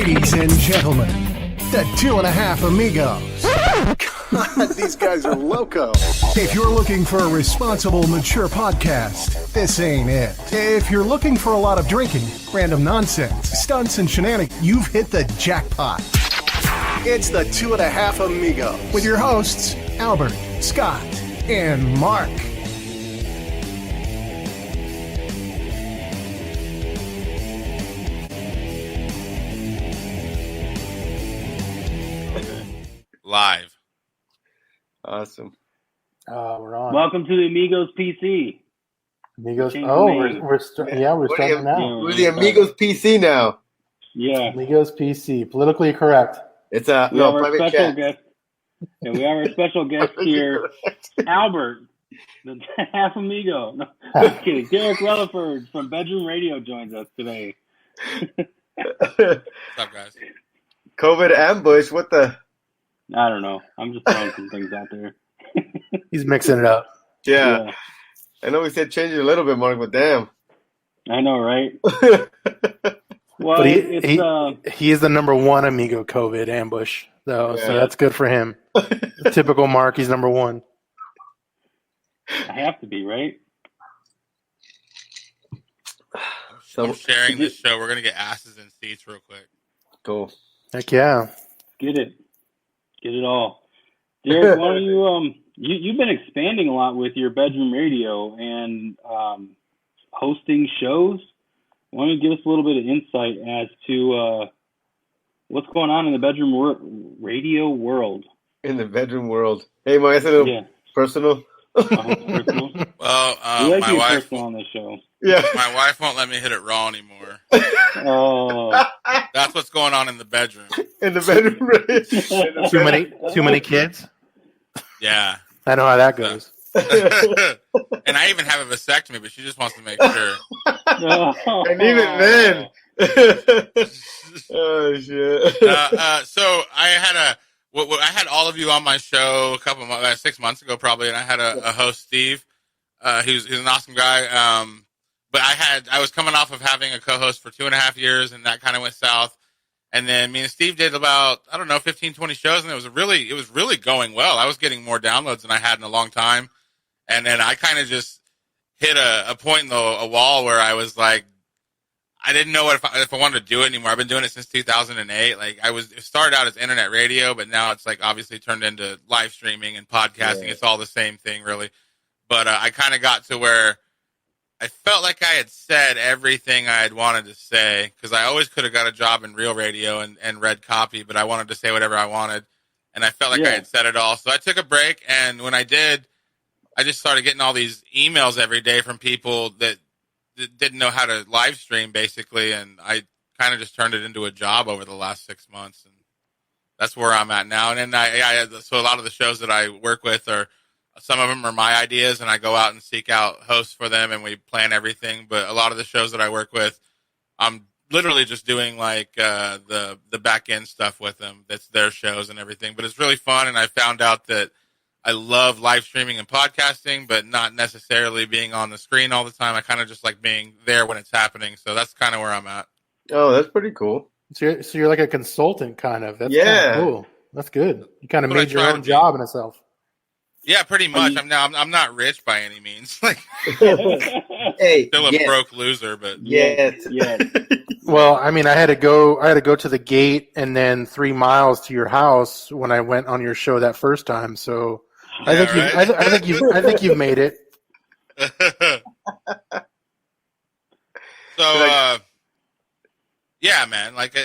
Ladies and gentlemen, the 2.5 Amigos. God, these guys are loco. If you're looking for a responsible, mature podcast, this ain't it. If you're looking for a lot of drinking, random nonsense, stunts, and shenanigans, you've hit the jackpot. It's the 2.5 Amigos With your hosts, Albert, Scott, and Mark. Live. Awesome. We're on. Welcome to the Amigos PC. Amigos. Change Oh, the name. we're starting now. We're the Amigos PC now. Yeah. Amigos PC, politically correct. It's a We have our private special chat. guest. Yeah, we have our special guest here, Albert, the half amigo. No, just kidding. Derek Releford from Bedroom Radio joins us today. What's up, guys? COVID ambush. What the? I don't know. I'm just throwing some things out there. He's mixing it up. Yeah. I know we said change it a little bit, Mark, but damn. I know, right? Well, But it's he is the number one Amigo COVID ambush, though, so Yeah. that's good for him. Typical Mark, he's number one. I have to be, right? I'm sharing this show. We're going to get asses in seats real quick. Cool. Heck yeah. Get it all. Derek, why don't you've been expanding a lot with your Bedroom Radio and hosting shows. Why don't you give us a little bit of insight as to what's going on in the Bedroom Radio world? In the bedroom world. Hey, Mark, it's a little personal. Personal. Well, We like my you wife, personal on this show. Yeah. my wife won't let me hit it raw anymore. Oh, That's what's going on in the bedroom. In the bedroom. Too many kids? Yeah. I know how that goes. And I even have a vasectomy, but she just wants to make sure. And even then. Oh, shit. So I had all of you on my show a couple months, 6 months ago probably, and I had a host, Steve, who's an awesome guy. But I was coming off of having a co-host for 2.5 years, and that kind of went south. And then me and Steve did about, 15, 20 shows, and it was really going well. I was getting more downloads than I had in a long time. And then I kind of just hit a point in a wall where I was like, I didn't know if I wanted to do it anymore. I've been doing it since 2008. Like it started out as internet radio, but now it's like obviously turned into live streaming and podcasting. Yeah. It's all the same thing, really. But I kind of got to where I felt like I had said everything I had wanted to say, because I always could have got a job in real radio and read copy, but I wanted to say whatever I wanted, and I felt like I had said it all. So I took a break, and when I did, I just started getting all these emails every day from people that didn't know how to live stream, basically, and I kind of just turned it into a job over the last 6 months, and that's where I'm at now. And then so a lot of the shows that I work with some of them are my ideas, and I go out and seek out hosts for them, and we plan everything. But a lot of the shows that I work with, I'm literally just doing like the back end stuff with them. That's their shows and everything. But it's really fun, and I found out that I love live streaming and podcasting, but not necessarily being on the screen all the time. I kind of just like being there when it's happening. So that's kind of where I'm at. Oh, that's pretty cool. So you're like a consultant, kind of. That's kind of cool. That's good. You kind of made your own job in itself. Yeah, pretty much. I'm not rich by any means. Like, Hey, still a broke loser, but yeah. Well, I mean, I had to go to the gate and then 3 miles to your house when I went on your show that first time. So I think you've made it. So, yeah, man. Like,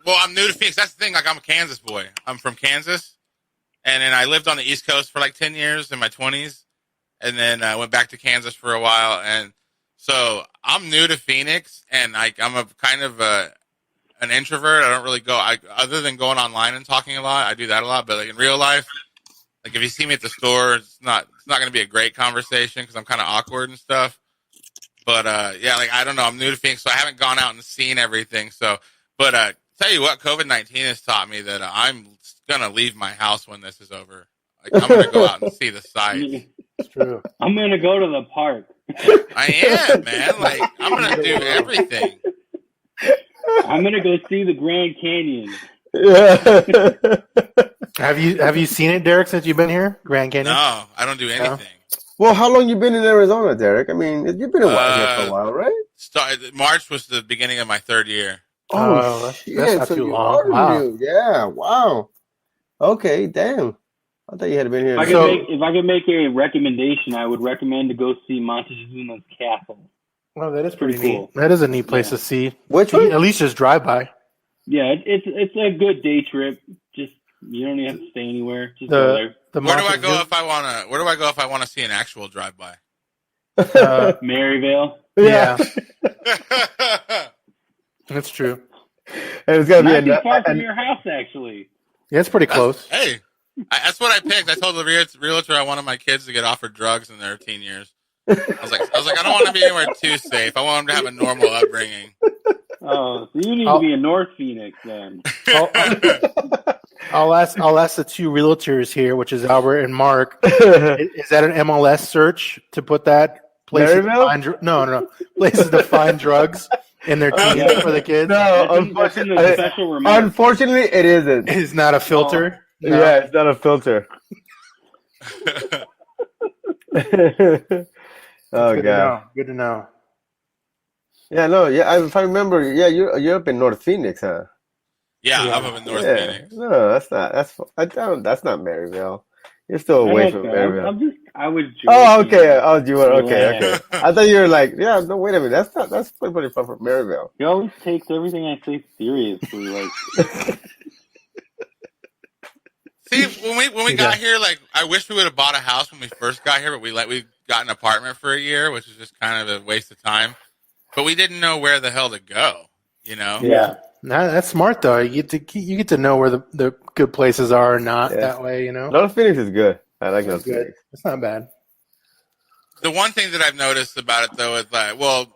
I'm new to Phoenix. That's the thing. Like, I'm a Kansas boy. I'm from Kansas. And then I lived on the East Coast for like 10 years in my 20s. And then I went back to Kansas for a while. And so I'm new to Phoenix. And I'm a kind of an introvert. I don't really go, other than going online and talking a lot. I do that a lot. But like in real life, like if you see me at the store, it's not going to be a great conversation because I'm kind of awkward and stuff. But yeah, like I don't know. I'm new to Phoenix, so I haven't gone out and seen everything. So, but tell you what, COVID-19 has taught me that I'm gonna leave my house when this is over. Like I'm gonna go out and see the sights. It's true. I'm gonna go to the park. I am, man. Like I'm gonna do everything. I'm gonna go see the Grand Canyon. Yeah. Have you seen it, Derek, since you've been here? Grand Canyon? No, I don't do anything. Well, how long you been in Arizona, Derek? I mean, you've been here for a while, right? March was the beginning of my 3rd year. Oh, shit. That's not so too you long. are Wow. new. Yeah, wow. Okay, damn. I thought you had been here. If I could make a recommendation, I would recommend to go see Montezuma's Castle. Oh, that is pretty cool. neat. That is a neat place to see. Which one? At least just drive by. Yeah, it's a good day trip. Just you don't even have to stay anywhere. Just go there. Where do I go if I wanna see an actual drive-by? Maryvale. Yeah. That's true. And it's gonna Not be too far from your house, actually. Yeah, it's pretty close. Hey, that's what I picked. I told the realtor I wanted my kids to get offered drugs in their teen years. I was like, I don't want to be anywhere too safe. I want them to have a normal upbringing. Oh, so you need to be in North Phoenix then. I'll ask the two realtors here, which is Albert and Mark. Is that an MLS search to put that places to find, no places to find drugs in their teens for the kids? No, unfortunately, it isn't. It's not a filter. No. Yeah, it's not a filter. Oh, God. Good to know. Yeah, no, yeah. If I remember, yeah, you're up in North Phoenix, huh? Yeah, I'm up in North Phoenix. No, that's not. That's not Maryville. You're still away from Maryville. I would. Oh, okay. Oh, you were okay. I thought you were like, yeah. No, wait a minute. That's pretty far from Maryville. He always takes everything I say seriously. Like, see, when we got here, like, I wish we would have bought a house when we first got here, but we got an apartment for a year, which is just kind of a waste of time. But we didn't know where the hell to go, you know? Yeah. No, that's smart though. You get to know where the good places are or not that way, you know. North Phoenix is good. I like North Phoenix. It's not bad. The one thing that I've noticed about it though is like, well,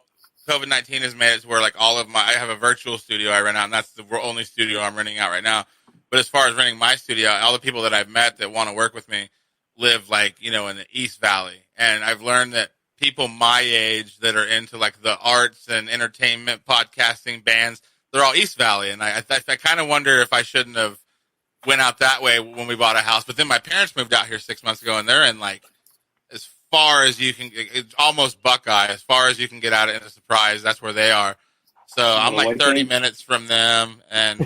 COVID-19 has made it to where like I have a virtual studio I rent out, and that's the only studio I'm renting out right now. But as far as renting my studio, all the people that I've met that want to work with me live like, you know, in the East Valley, and I've learned that people my age that are into like the arts and entertainment, podcasting, bands, they're all East Valley, and I kind of wonder if I shouldn't have went out that way when we bought a house. But then my parents moved out here 6 months ago, and they're in like as far as you can, it's almost Buckeye, as far as you can get out into Surprise. That's where they are. So I'm like 30 minutes from them, and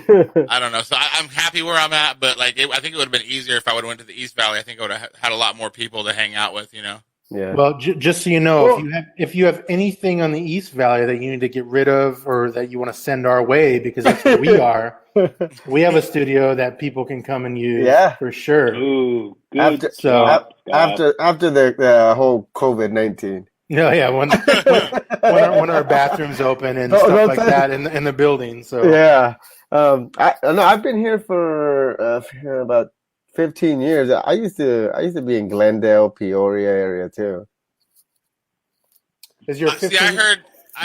I don't know. So I'm happy where I'm at, but like I think it would have been easier if I would have went to the East Valley. I think I would have had a lot more people to hang out with, you know. Yeah. Well, just so you know, if you have anything on the East Valley that you need to get rid of or that you want to send our way, because that's where we are, we have a studio that people can come and use. Yeah, for sure. Ooh, good. After the whole COVID-19. No, yeah, when our bathrooms open and stuff like that in the building. So yeah, I've been here for about 15 years. I used to be in Glendale, Peoria area too. Is your see? I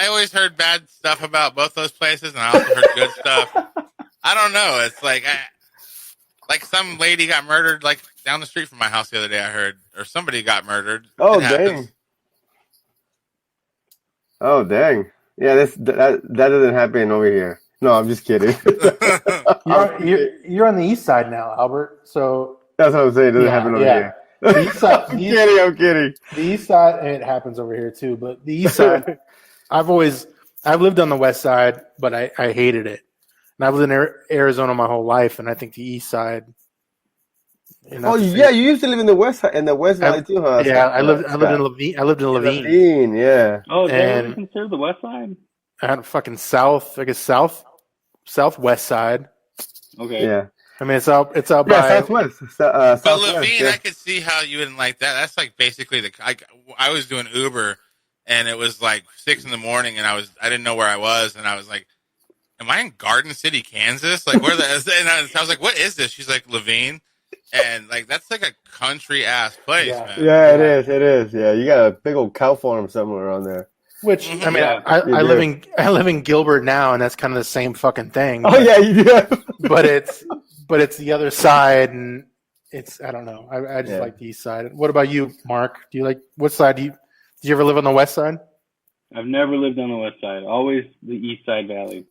always heard bad stuff about both those places, and I also heard good stuff. I don't know. It's like some lady got murdered like down the street from my house the other day. I heard, or somebody got murdered. Oh dang! Oh dang! Yeah, that doesn't happen over here. No, I'm just kidding. You're on the east side now, Albert. So that's what I'm saying. It doesn't happen over here. The east side, I'm kidding. The east side, it happens over here too. But the east side, I've lived on the west side, but I hated it. And I've lived in Arizona my whole life, and I think the east side. Oh yeah, you used to live in the west side, in the West Valley too, huh? Yeah, I lived in Laveen. I lived in Laveen. Laveen, yeah. Oh, is that considered the west side? I had fucking southwest side. Okay. Yeah. I mean, it's out by southwest. But Laveen, I could see how you wouldn't like that. That's like basically I was doing Uber, and it was like 6 a.m, and I didn't know where I was, and I was like, "Am I in Garden City, Kansas? Like where and I was like, "What is this?" She's like, "Laveen," and like that's like a country ass place, man. Yeah, it is. It is. Yeah, you got a big old cow farm somewhere on there. Which I mean, I live in Gilbert now, and that's kind of the same fucking thing. Oh yeah, you do. but it's the other side, and I don't know. I just like the east side. What about you, Mark? Do you like what side? Did you ever live on the west side? I've never lived on the west side. Always the east side valley.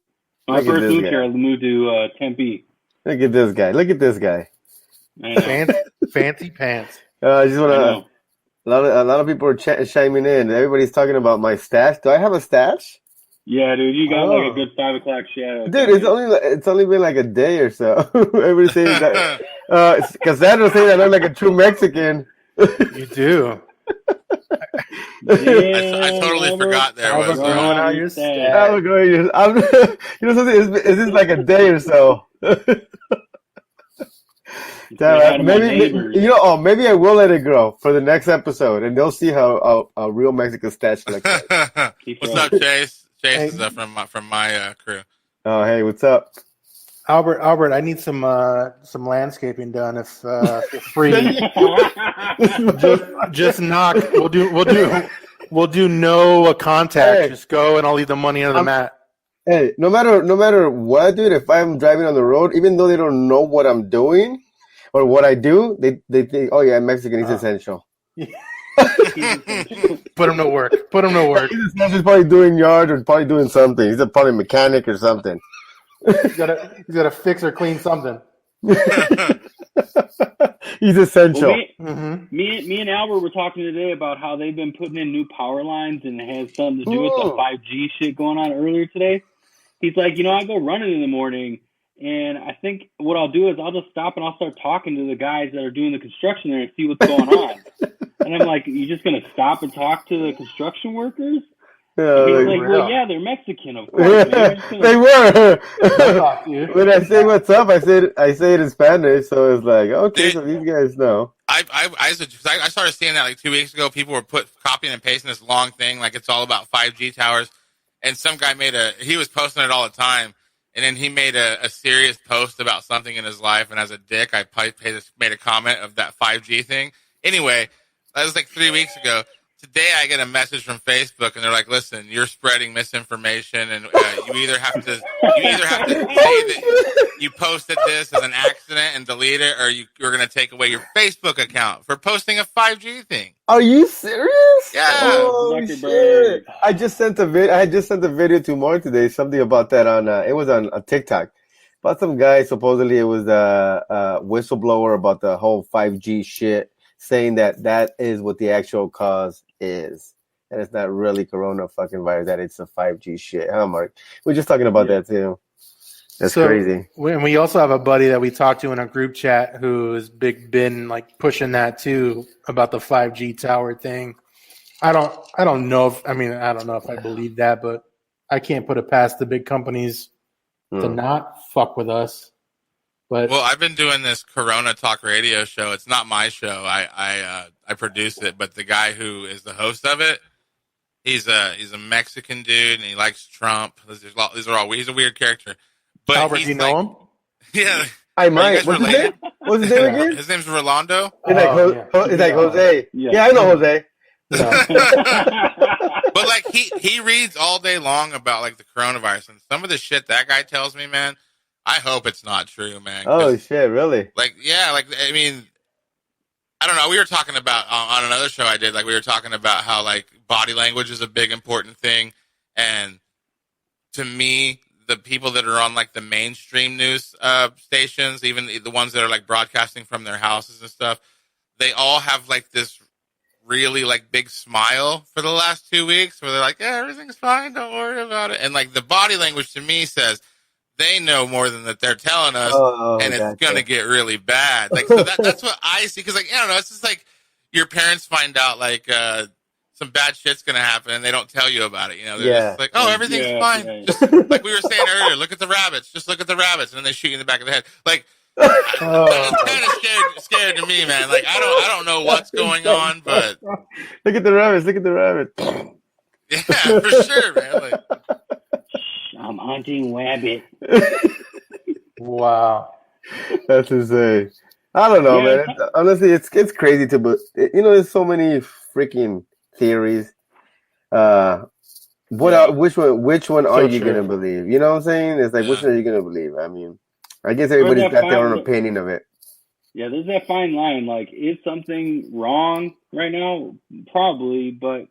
When I first moved here, I moved to Tempe. Look at this guy. Look at this guy. Fancy pants. I just want to. A lot of people are chiming in. Everybody's talking about my stash. Do I have a stash? Yeah, dude, you got like a good 5 o'clock shadow. Dude, it's only been like a day or so. Everybody's saying that. Cassandra's saying I look like a true Mexican. You do. I totally forgot there was. You know something? Is this like a day or so? Maybe I will let it grow for the next episode, and they'll see how a real Mexican stash looks like. What's up, Chase? Chase is from my crew. Oh, hey, what's up, Albert? I need some landscaping done if for free. just knock. We'll do no contact. Hey, just go, and I'll leave the money under the mat. Hey, no matter what, dude. If I'm driving on the road, even though they don't know what I'm doing or what I do, they think, oh yeah, Mexican is essential. Put him to work. He's probably doing yard or probably doing something. He's probably a mechanic or something. He's gotta fix or clean something. He's essential. Well, me and Albert were talking today about how they've been putting in new power lines, and it has something to do with the 5G shit going on earlier today. He's like, I go running in the morning, and I think what I'll do is I'll just stop and I'll start talking to the guys that are doing the construction there and see what's going on. And I'm like, you just going to stop and talk to the construction workers? Yeah, he's like, well, yeah, they're Mexican, of course. They were. When I say what's up, I say it in Spanish, so it's like, okay, so these guys know. I started seeing that like 2 weeks ago. People were copying and pasting this long thing, like it's all about 5G towers. And some guy he was posting it all the time. And then he made a serious post about something in his life. And as a dick, I made a comment of that 5G thing. Anyway, that was like 3 weeks ago. Today I get a message from Facebook, and they're like, "Listen, you're spreading misinformation, and you either have to say that you posted this as an accident and delete it, or you're going to take away your Facebook account for posting a 5G thing." Are you serious? Yeah. Oh, shit. I just sent a video to Mark today. Something about that it was on TikTok. About some guy, supposedly it was a whistleblower about the whole 5G shit, saying that is what the actual cause is. And it's not really corona fucking virus, that it's a 5G shit. Huh, Mark? We're just talking about that too. That's crazy. And we also have a buddy that we talked to in a group chat who's been like pushing that too about the 5G tower thing. I don't know if I believe that, but I can't put it past the big companies to not fuck with us. But I've been doing this Corona Talk radio show. It's not my show. I produce it, but the guy who is the host of it, he's a Mexican dude, and he likes Trump. He's a weird character. But Albert, do you know him? Yeah, I might. What's his name? What's his name again? His name's Rolando. It's like Jose. Yeah, I know Jose. But like he reads all day long about like the coronavirus, and some of the shit that guy tells me, man. I hope it's not true, man. Oh shit, really? Like, yeah, like I mean, I don't know. We were talking about on another show I did. Like, we were talking about how like body language is a big important thing, and to me, the people that are on like the mainstream news stations, even the ones that are like broadcasting from their houses and stuff, they all have like this really like big smile for the last 2 weeks, where they're like, "Yeah, everything's fine. Don't worry about it." And like the body language to me says they know more than that they're telling us, and it's going to get really bad. Like, so that's what I see. Because, like, I don't know, it's just like your parents find out, like, some bad shit's going to happen, and they don't tell you about it. You know, they're just like, oh, everything's fine. Yeah. Just like we were saying earlier, look at the rabbits. Just look at the rabbits, and then they shoot you in the back of the head. Like, it's kind of scared to me, man. Like, I don't know what's going on, but look at the rabbits. Look at the rabbits. Yeah, for sure, man. Like, I'm hunting rabbit. Wow, that's insane. I don't know, man. Honestly, it's crazy but there's so many freaking theories. Which one are you gonna believe? You know what I'm saying? It's like, which one are you gonna believe? I mean, I guess everybody's got their own opinion of it. Yeah, there's that fine line. Like, is something wrong right now? Probably, but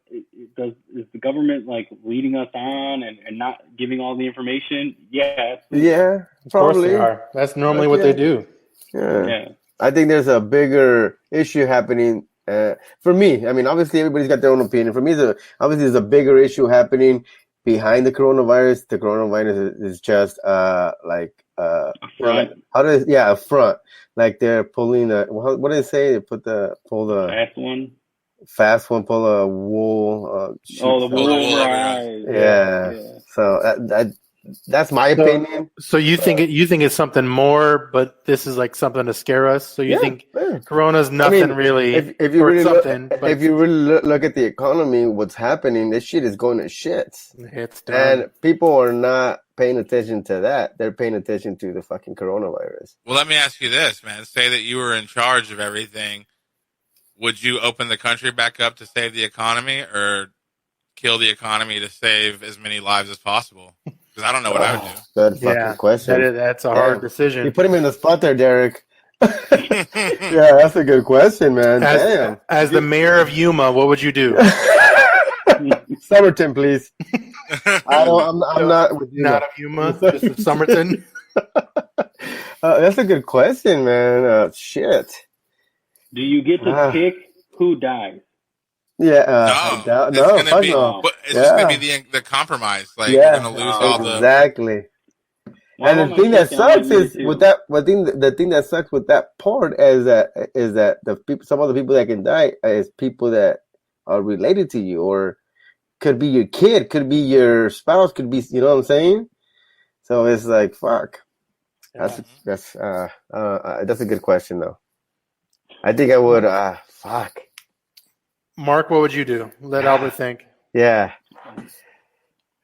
is the government like leading us on and not giving all the information? Yeah. Yeah, probably. Of course they are. That's normally what they do. Yeah. I think there's a bigger issue happening. For me, I mean, obviously everybody's got their own opinion. For me, obviously there's a bigger issue happening behind the coronavirus. The coronavirus is just a front. A front. Like they're pulling what do they say? They pull the fast one, pull a wool. The wool over our eyes. Yeah. So that's my opinion. So you think it's something more, but this is like something to scare us. So you think Corona's nothing really? If you really look at the economy, what's happening? This shit is going to shit. It's done. And people are not paying attention to that. They're paying attention to the fucking coronavirus. Well, let me ask you this, man. Say that you were in charge of everything. Would you open the country back up to save the economy, or kill the economy to save as many lives as possible? Because I don't know what I would do. Good fucking question. That's a hard decision. You put him in the spot there, Derek. Yeah, that's a good question, man. As the mayor of Yuma, what would you do? Somerton, please. I'm not with Not of Yuma, just of Somerton. That's a good question, man. Shit. Do you get to pick who dies? Yeah. No. It's just going to be the compromise. Like, you're going to lose all the... Exactly. And the thing that sucks is with that. The thing that sucks with that part is that some of the people that can die is people that are related to you, or could be your kid, could be your spouse, could be, you know what I'm saying? So it's like, fuck. That's a good question though. I think I would. Fuck. Mark, what would you do? Let Albert think. Yeah.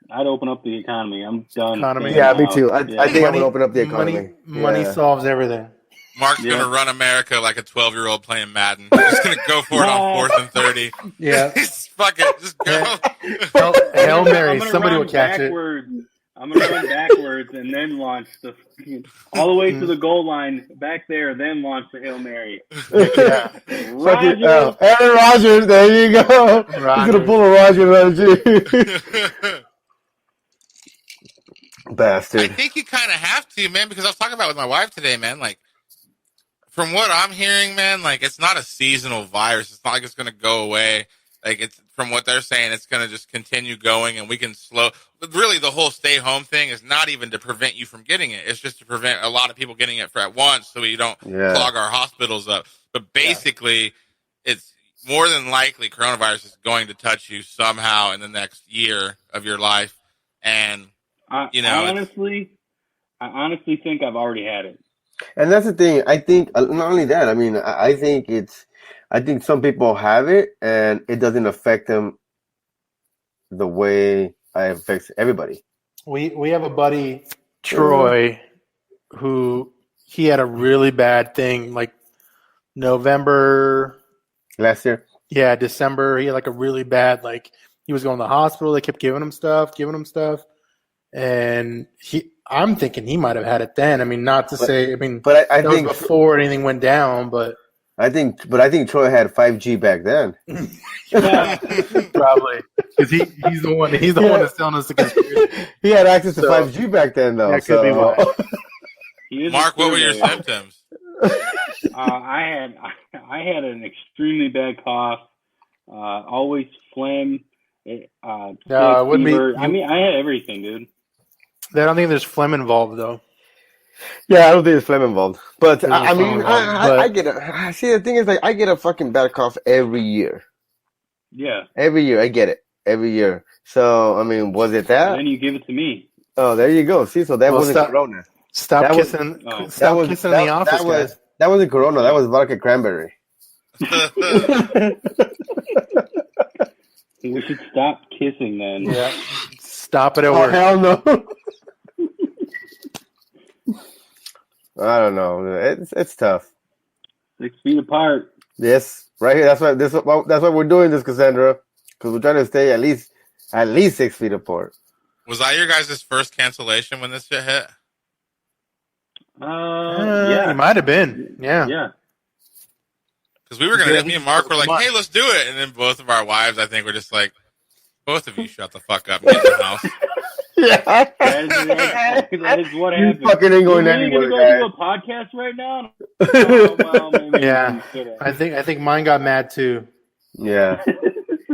I'd open up the economy. I'm done. Yeah, me too. I think I would open up the economy. Money solves everything. Mark's going to run America like a 12-year-old playing Madden. He's just going to go for it on 4th and 30. Yeah. Fuck it. Just go. Hail Mary. Somebody will catch it. I'm going to run backwards and then launch all the way to the goal line back there, then launch the Hail Mary. Yeah. Aaron Rodgers, there you go. He's going to pull a Rodgers on you. Bastard. I think you kind of have to, man, because I was talking about it with my wife today, man. Like, from what I'm hearing, man, like, it's not a seasonal virus. It's not like it's going to go away. Like, it's from what they're saying, it's going to just continue going, and we can But really, the whole stay-home thing is not even to prevent you from getting it. It's just to prevent a lot of people getting it at once, so we don't clog our hospitals up. But basically, it's more than likely coronavirus is going to touch you somehow in the next year of your life, and I honestly think I've already had it. And that's the thing. I think not only that. I mean, I think some people have it and it doesn't affect them the way it affects everybody. We have a buddy, Troy, who he had a really bad thing like November last year. Yeah, December. He had like a really bad he was going to the hospital. They kept giving him stuff. And I'm thinking he might have had it then. I mean, not to say. I mean, but I think before anything went down. But I think Troy had 5G back then. Probably because he's the one. He's the one that's telling us the conspiracy. He had access to 5G back then, though. That could be why. Mark, what were your symptoms? I had an extremely bad cough. Always phlegm. It wouldn't fever. I mean, I had everything, dude. I don't think there's phlegm involved, though. Yeah, I don't think there's phlegm involved. But I get a. See, the thing is, I get a fucking bad cough every year. Yeah. Every year, I get it. Every year. So, I mean, was it that? And then you give it to me. Oh, there you go. See, so that wasn't Corona. Stop kissing in the office. That wasn't Corona. That was vodka cranberry. We should stop kissing then. Yeah. Stop it at work. Hell no. I don't know. It's tough. 6 feet apart. Yes, right here. That's why we're doing this, Cassandra, because we're trying to stay at least 6 feet apart. Was that your guys' first cancellation when this shit hit? Yeah, it might have been. Yeah. Because we were gonna. Me and Mark were like, "Hey, let's do it," and then both of our wives, I think, were just like, Both of you shut the fuck up and get in the house. Yeah. That is what happened. You fucking ain't going really anywhere, gonna go guys. do a podcast right now? Oh, well, maybe Yeah, I think mine got mad too. Yeah.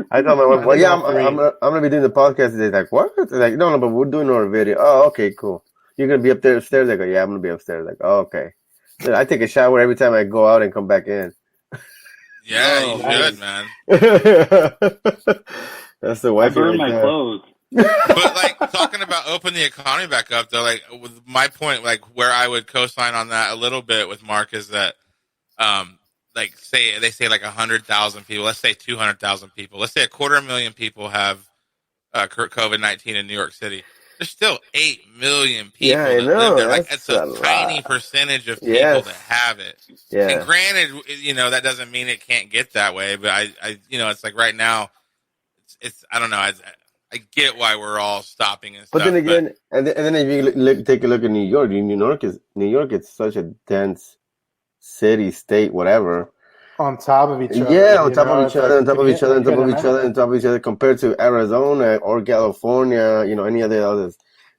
I told my wife, well, yeah, I'm gonna be doing the podcast today. Like, what? Like, no, but we're doing our video. Oh, okay, cool. You're gonna be upstairs? I go, yeah, I'm gonna be upstairs. Like, oh, okay. Then I take a shower every time I go out and come back in. Yeah, you should, man. That's the wife. I burn my clothes. But like talking about open the economy back up, though, like with my point, like where I would co-sign on that a little bit with Mark is that, like they say like 100,000 people. Let's say 200,000 people. Let's say 250,000 people have COVID-19 in New York City. There's still 8 million people that live there. Like it's a tiny percentage of people that have it. Yeah. And granted, that doesn't mean it can't get that way. But I it's like right now, it's I don't know. I get why we're all stopping and stuff. But then again, and then if you take a look at New York, New York is such a dense city, state, whatever. On top of each other. Yeah, on top of each other, compared to Arizona or California, any of the others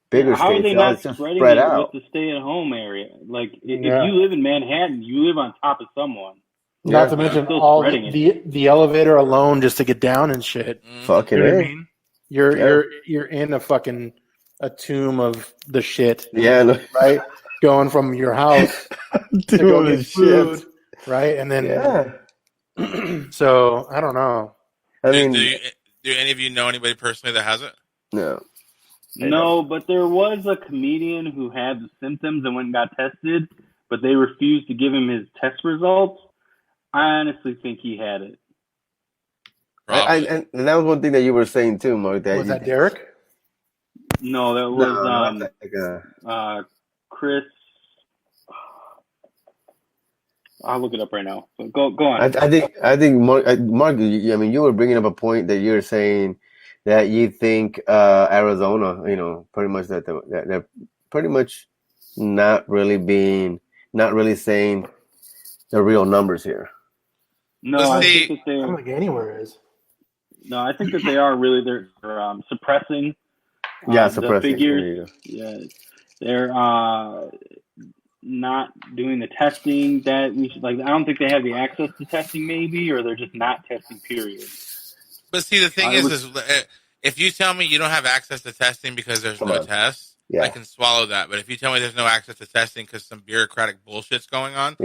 bigger states. How are they not spreading it out with the stay-at-home area? Like, if you live in Manhattan, you live on top of someone. Not to mention all the elevator alone just to get down and shit. Fucking you know what I mean? You're in a tomb of the shit. Yeah, right. Going from your house to go get food, right? And then so I don't know. I mean, do any of you know anybody personally that has it? No. No, but there was a comedian who had the symptoms and went and got tested, but they refused to give him his test results. I honestly think he had it. And that was one thing that you were saying too, Mark. Was that Derek? No, that was Chris. I'll look it up right now. So go on. I think Mark. You were bringing up a point that you're saying that you think Arizona, pretty much that they're pretty much not really saying the real numbers here. No, I think that I don't think anywhere is. No, I think that they are really they're suppressing. Suppressing the figures. Yeah, they're not doing the testing that we should. Like, I don't think they have the access to testing, maybe, or they're just not testing. Period. But see, the thing is if you tell me you don't have access to testing because there's no tests, I can swallow that. But if you tell me there's no access to testing because some bureaucratic bullshit's going on,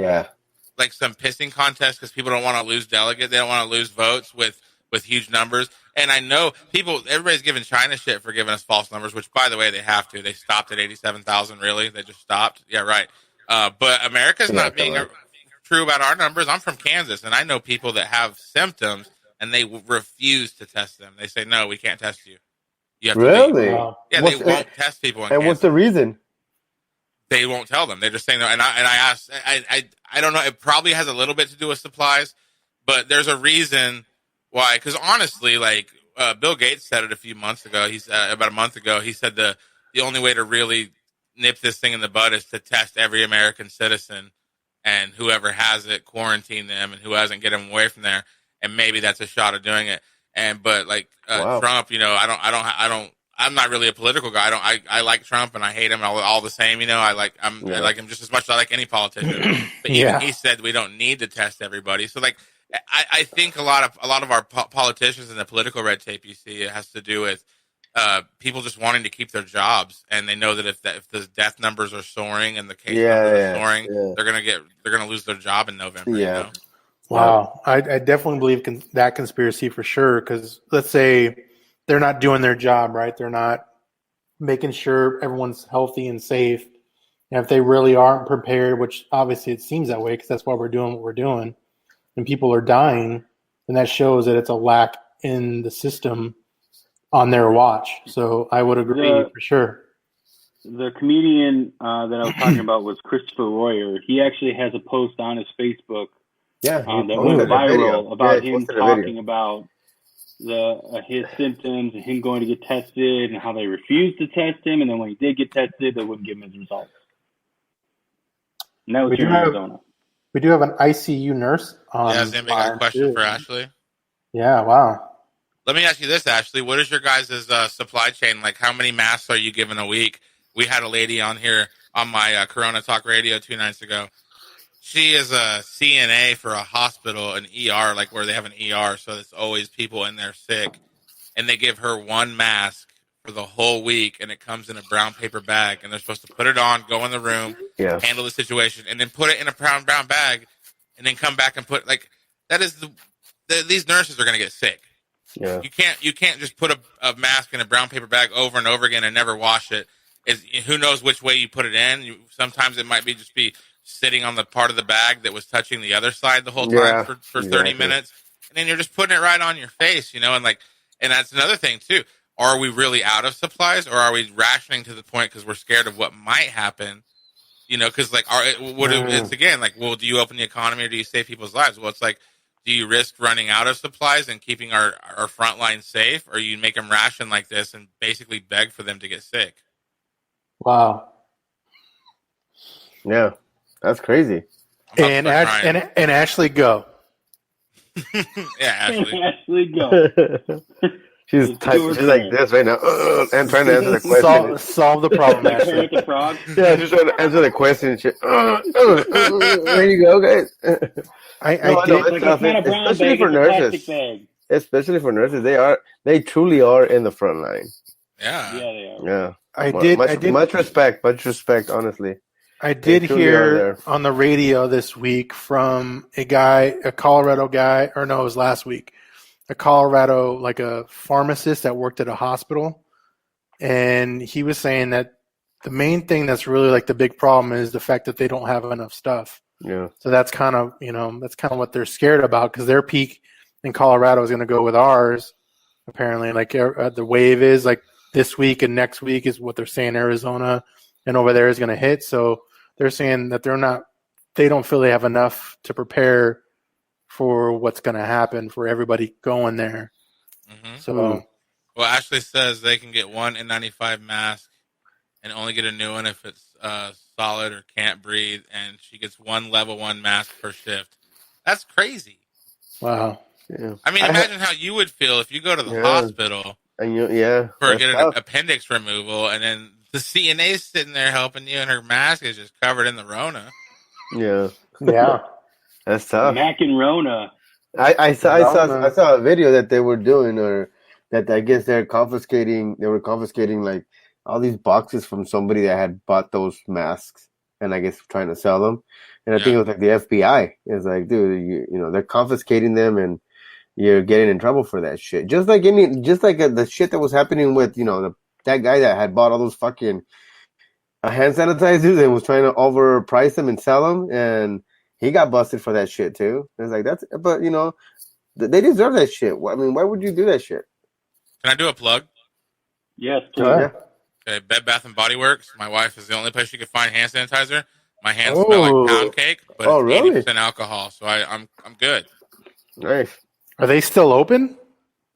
like some pissing contest because people don't want to lose delegates, they don't want to lose votes with huge numbers. And I know everybody's giving China shit for giving us false numbers, which, by the way, they have to. They stopped at 87,000, really. They just stopped. Yeah, right. But America's not being true about our numbers. I'm from Kansas, and I know people that have symptoms, and they refuse to test them. They say, no, we can't test you. You have to really? Yeah, they won't test people in Kansas. What's the reason? They won't tell them. They're just saying no. And I asked, I don't know. It probably has a little bit to do with supplies, but there's a reason why. Because honestly, like Bill Gates said it about a month ago. He said the only way to really nip this thing in the bud is to test every American citizen, and whoever has it, quarantine them, and who hasn't, get them away from there. And maybe that's a shot of doing it. But Trump, I'm not really a political guy. I like Trump and I hate him all the same. I like him just as much as I like any politician. But even he said we don't need to test everybody. So like, I think a lot of our politicians and the political red tape you see, it has to do with people just wanting to keep their jobs, and they know that if the death numbers are soaring and the case numbers are soaring, they're gonna lose their job in November. Yeah. Wow, I definitely believe that conspiracy for sure. Because let's say they're not doing their job right, they're not making sure everyone's healthy and safe. And if they really aren't prepared, which obviously it seems that way because that's why we're doing what we're doing, and people are dying, then that shows that it's a lack in the system on their watch. So I would agree for sure. The comedian that I was talking about was Christopher Royer. He actually has a post on his Facebook that went viral about him talking about his symptoms and him going to get tested and how they refused to test him, and then when he did get tested, they wouldn't give him his results. And that was here in Arizona. We do have an ICU nurse on. Yeah, has anybody got a question for Ashley? Yeah, wow. Let me ask you this, Ashley. What is your guys' supply chain? Like, how many masks are you giving a week? We had a lady on here on my Corona Talk Radio 2 nights ago. She is a CNA for a hospital, an ER, like where they have an ER, so there's always people in there sick. And they give her one mask for the whole week, and it comes in a brown paper bag, and they're supposed to put it on, go in the room, handle the situation, and then put it in a brown bag, and then come back and put, like, that is these nurses are going to get sick. Yeah. You can't just put a mask in a brown paper bag over and over again and never wash it. Who knows which way you put it in? Sometimes it might be sitting on the part of the bag that was touching the other side the whole time for 30 minutes, and then you're just putting it right on your face, and that's another thing too. Are we really out of supplies, or are we rationing to the point because we're scared of what might happen? Because it's again like, well, do you open the economy or do you save people's lives? Well, it's like, do you risk running out of supplies and keeping our front line safe, or you make them ration like this and basically beg for them to get sick? Wow. Yeah, that's crazy. And Ashley, go. Yeah, Ashley, go. She's like this right now, and trying to answer the question. Solve the problem, Ashley. Yeah, she's trying to answer the question. There you go, guys. Especially for nurses. Especially for nurses, they truly are in the front line. Yeah, they are. Yeah, I did. Much respect, honestly. I did hear on the radio this week from a Colorado guy, or no, it was last week, a Colorado, like a pharmacist that worked at a hospital. And he was saying that the main thing that's really like the big problem is the fact that they don't have enough stuff. Yeah. So that's kind of what they're scared about, because their peak in Colorado is going to go with ours. Apparently, like the wave is like this week and next week is what they're saying Arizona and over there is going to hit. So they're saying that they don't feel they have enough to prepare for what's going to happen for everybody going there. Mm-hmm. So, well, Ashley says they can get one N95 mask and only get a new one if it's solid or can't breathe, and she gets one level 1 mask per shift. That's crazy. Wow. Yeah. I mean, imagine how you would feel if you go to the hospital and for get an appendix removal, and then the CNA's sitting there helping you, and her mask is just covered in the Rona. Yeah. Yeah. That's tough. Mac and Rona. I saw a video that they were doing, or that I guess they were confiscating like all these boxes from somebody that had bought those masks, and I guess trying to sell them. And I think it was like the FBI. It's like, dude, they're confiscating them, and you're getting in trouble for that shit. Just like the shit that was happening with that guy that had bought all those fucking hand sanitizers and was trying to overprice them and sell them, and he got busted for that shit too. It's like, but they deserve that shit. I mean, why would you do that shit? Can I do a plug? Yes, please. Okay, Bed Bath and Body Works. My wife is the only place you can find hand sanitizer. My hands smell like pound cake, but it's really? 80% alcohol, so I'm good. Nice. Are they still open?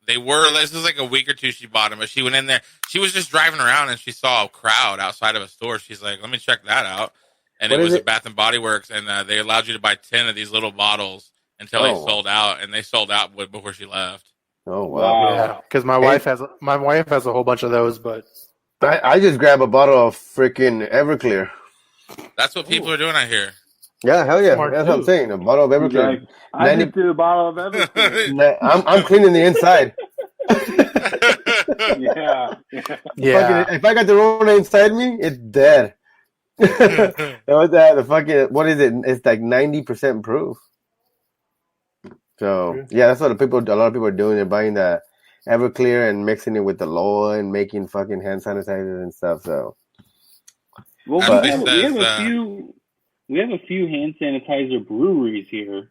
They were. This was like a week or two she bought them, but she went in there. She was just driving around, and she saw a crowd outside of a store. She's like, let me check that out. And it was at Bath and Body Works, and they allowed you to buy 10 of these little bottles until they sold out, and they sold out before she left. Oh, wow. Yeah, because my wife has a whole bunch of those, but I just grab a bottle of freaking Everclear. That's what people are doing out here. Yeah, hell yeah. That's what I'm saying. A bottle of Everclear. I just do a bottle of Everclear. I'm cleaning the inside. Yeah. If I got the Rona inside me, it's dead. The fucking, what is it? It's like 90% proof. So yeah, that's what a lot of people are doing. They're buying the Everclear and mixing it with the Loa and making fucking hand sanitizers and stuff. So, well, we have a few hand sanitizer breweries here.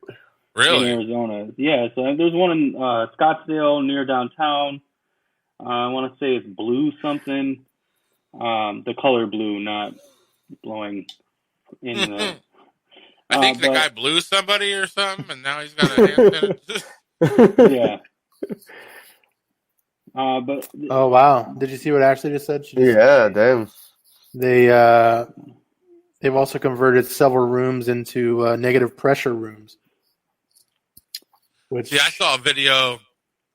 Really? In Arizona. Yeah, so there's one in Scottsdale near downtown. I want to say it's Blue something. The color blue, not blowing in the... I think the guy blew somebody or something, and now he's got a hand sanitizer. Yeah. But oh wow! Did you see what Ashley just said? Damn. They've also converted several rooms into negative pressure rooms. See, I saw a video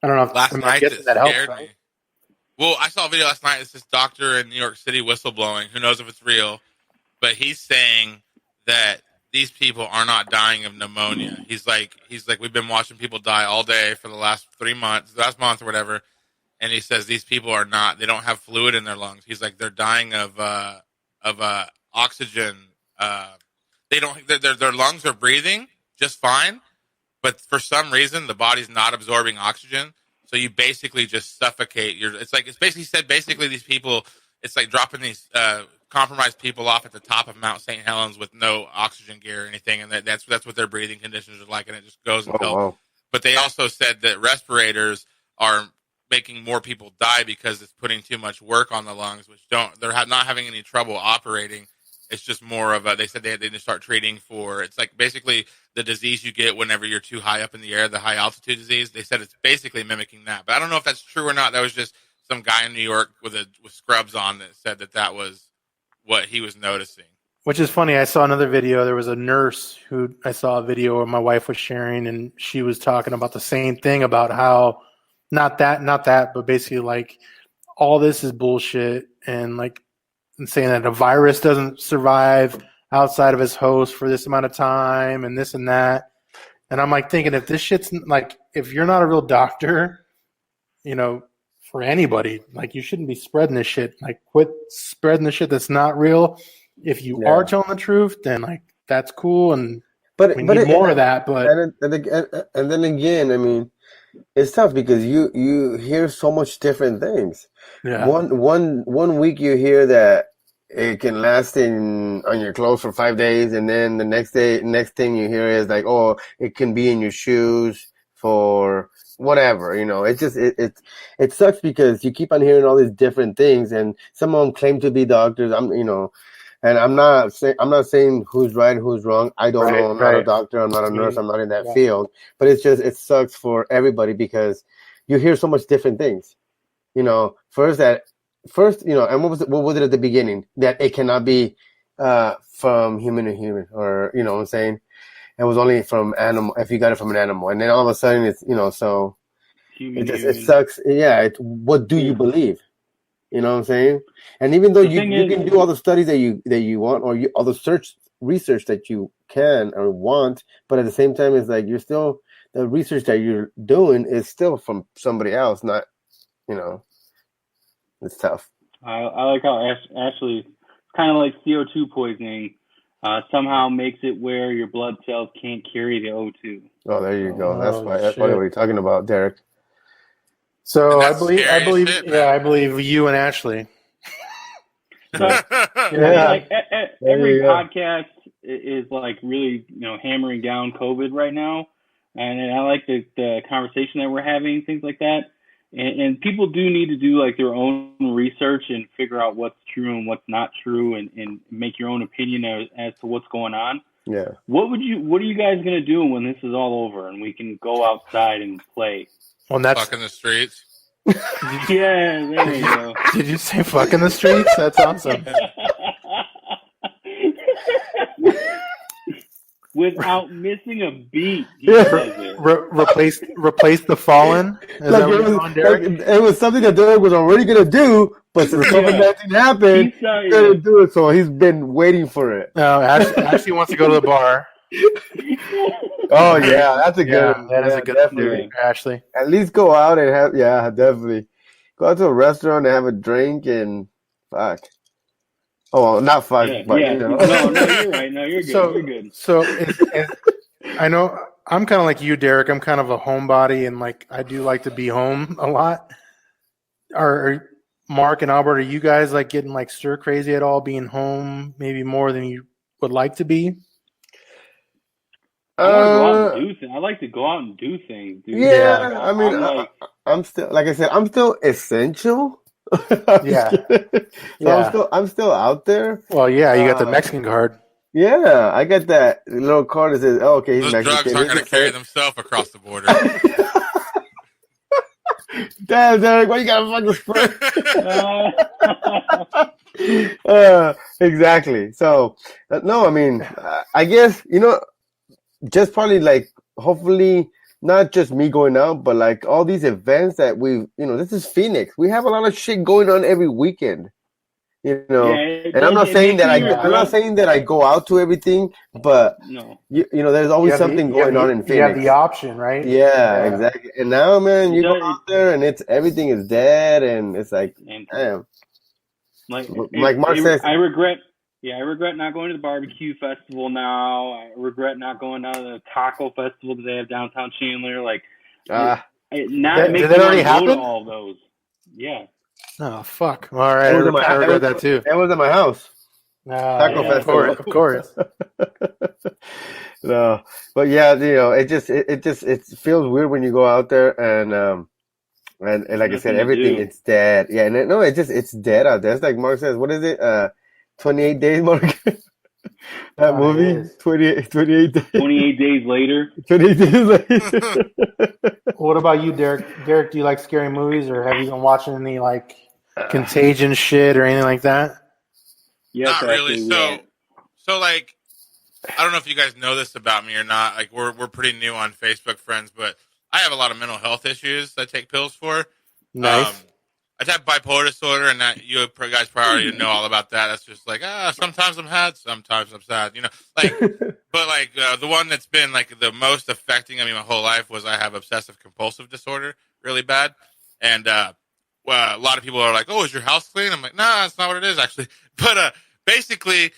I don't know. If, last night that scared helps, me. right? Well, I saw a video last night. It's this doctor in New York City whistleblowing. Who knows if it's real? But he's saying that these people are not dying of pneumonia. He's like, we've been watching people die all day for the last 3 months, last month or whatever. And he says these people are not. They don't have fluid in their lungs. He's like, they're dying of oxygen. They don't. Their lungs are breathing just fine, but for some reason the body's not absorbing oxygen. So you basically just suffocate. It's basically said. Basically, these people. It's like dropping these compromised people off at the top of Mount St. Helens with no oxygen gear or anything, and that's what their breathing conditions are like, and it just goes until. Wow. But they also said that respirators are making more people die because it's putting too much work on the lungs, which they're not having any trouble operating. It's just more of they said they need to start treating for, it's like basically the disease you get whenever you're too high up in the air, the high altitude disease. They said it's basically mimicking that, but I don't know if that's true or not. That was just some guy in New York with scrubs on that said that was what he was noticing. Which is funny. I saw another video. There was a nurse who I saw a video where my wife was sharing, and she was talking about the same thing about how not that, but basically like all this is bullshit, and like and saying that a virus doesn't survive outside of its host for this amount of time and this and that. And I'm like thinking, if this shit's like, if you're not a real doctor, you know, for anybody, like you shouldn't be spreading this shit. Like quit spreading the shit that's not real. If you are telling the truth, then like that's cool. And we need more of that. But and then again, I mean, it's tough because you hear so much different things. Yeah. One week you hear that it can last on your clothes for 5 days, and then the next thing you hear is like, oh, it can be in your shoes for whatever. You know, it sucks because you keep on hearing all these different things, and some of them claim to be doctors. And I'm not saying who's right, who's wrong. I don't know. I'm not a doctor. I'm not a nurse. I'm not in that field. But it sucks for everybody because you hear so much different things. You know, first, you know, and what was it at the beginning? That it cannot be from human to human, or you know what I'm saying? It was only from animal if you got it from an animal, and then all of a sudden it's, you know, so it sucks. Yeah, what do you believe? You know what I'm saying? And even though you can do all the studies that you want, or all the research that you can or want, but at the same time, it's like the research that you're doing is still from somebody else, not, you know, it's tough. I like how Ashley, it's kind of like CO2 poisoning, somehow makes it where your blood cells can't carry the O2. Oh, there you go. That's what we're talking about, Derek. So I believe you and Ashley. So, like every podcast is like really, you know, hammering down COVID right now, and I like the conversation that we're having, things like that. And people do need to do like their own research and figure out what's true and what's not true, and make your own opinion as to what's going on. Yeah. What are you guys gonna do when this is all over and we can go outside and play? Well, that's fuck in the streets. Yeah, there you go. Did you say fuck in the streets? That's awesome. Without missing a beat. Replace the fallen. It was something that Derek was already gonna do, but since COVID-19 happened, he couldn't do it. So he's been waiting for it. No, Ashley wants to go to the bar. Oh yeah, that's a good one. That is a good one, Ashley. At least go out and have definitely go out to a restaurant and have a drink and fuck. Oh, well, not fuck, but you know. No, you're right. No, you're good. You're good. So I know I'm kind of like you, Derek. I'm kind of a homebody, and like I do like to be home a lot. Are Mark and Albert, are you guys like getting like stir crazy at all, being home maybe more than you would like to be? I like to go out and do things, dude. Yeah, I mean, I'm still, like I said, I'm still essential. I'm still out there. Well, yeah, you got the Mexican card. Yeah, I got that little card that says, "Oh, okay, he's Those Mexican." Those drugs aren't going to carry themselves across the border. Damn, Derek, why you gotta fucking spread? Exactly. So, no, I mean, I guess, you know, just probably like, hopefully not just me going out, but like all these events that this is Phoenix. We have a lot of shit going on every weekend. And I'm not saying that I go out to everything, but there's always something going on in Phoenix. You have the option, right? Yeah, exactly. And now, man, you go out there and everything is dead, and it's like, damn. Like Mark says, I regret not going to the barbecue festival now. I regret not going to the taco festival that they have downtown Chandler. Like, did that already happen? All of those, yeah. Oh fuck! All right, I regret that too. That was at my house. Taco festival, of course. No, but yeah, it feels weird when you go out there and like I said, everything it's dead. Yeah, and it's dead out there. It's like Mark says. What is it? 28 days, Mark. That movie, 28 days. 28 days later. 28 days later. What about you, Derek? Derek, do you like scary movies, or have you been watching any like Contagion shit or anything like that? Yes, not really. So like, I don't know if you guys know this about me or not. Like, we're pretty new on Facebook friends, but I have a lot of mental health issues I take pills for. Nice. I have bipolar disorder, and that you guys probably already know all about that. That's just like, sometimes I'm happy, sometimes I'm sad, like, but like the one that's been like the most affecting my whole life was I have obsessive compulsive disorder, really bad. And, a lot of people are like, oh, is your house clean? I'm like, nah, that's not what it is actually. But, basically,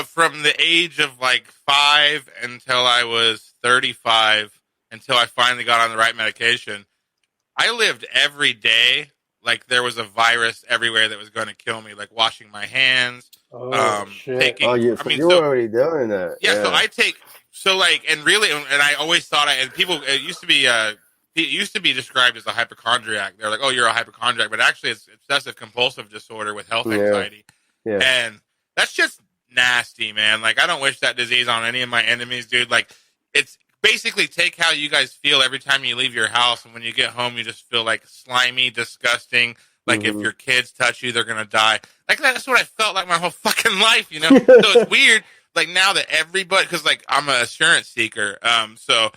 from the age of like 5 until I was 35, until I finally got on the right medication, I lived every day like there was a virus everywhere that was going to kill me, like washing my hands. Shit. You were already doing that. Yeah, so I take, and I always thought, it used to be described as a hypochondriac. They're like, oh, you're a hypochondriac, but actually it's obsessive compulsive disorder with health anxiety. Yeah. And that's just nasty, man. Like, I don't wish that disease on any of my enemies, dude. Like, it's basically take how you guys feel every time you leave your house, and when you get home, you just feel like slimy, disgusting. Like, if your kids touch you, they're going to die. Like, that's what I felt like my whole fucking life, So it's weird, like, now that everybody, because, like, I'm an assurance seeker. So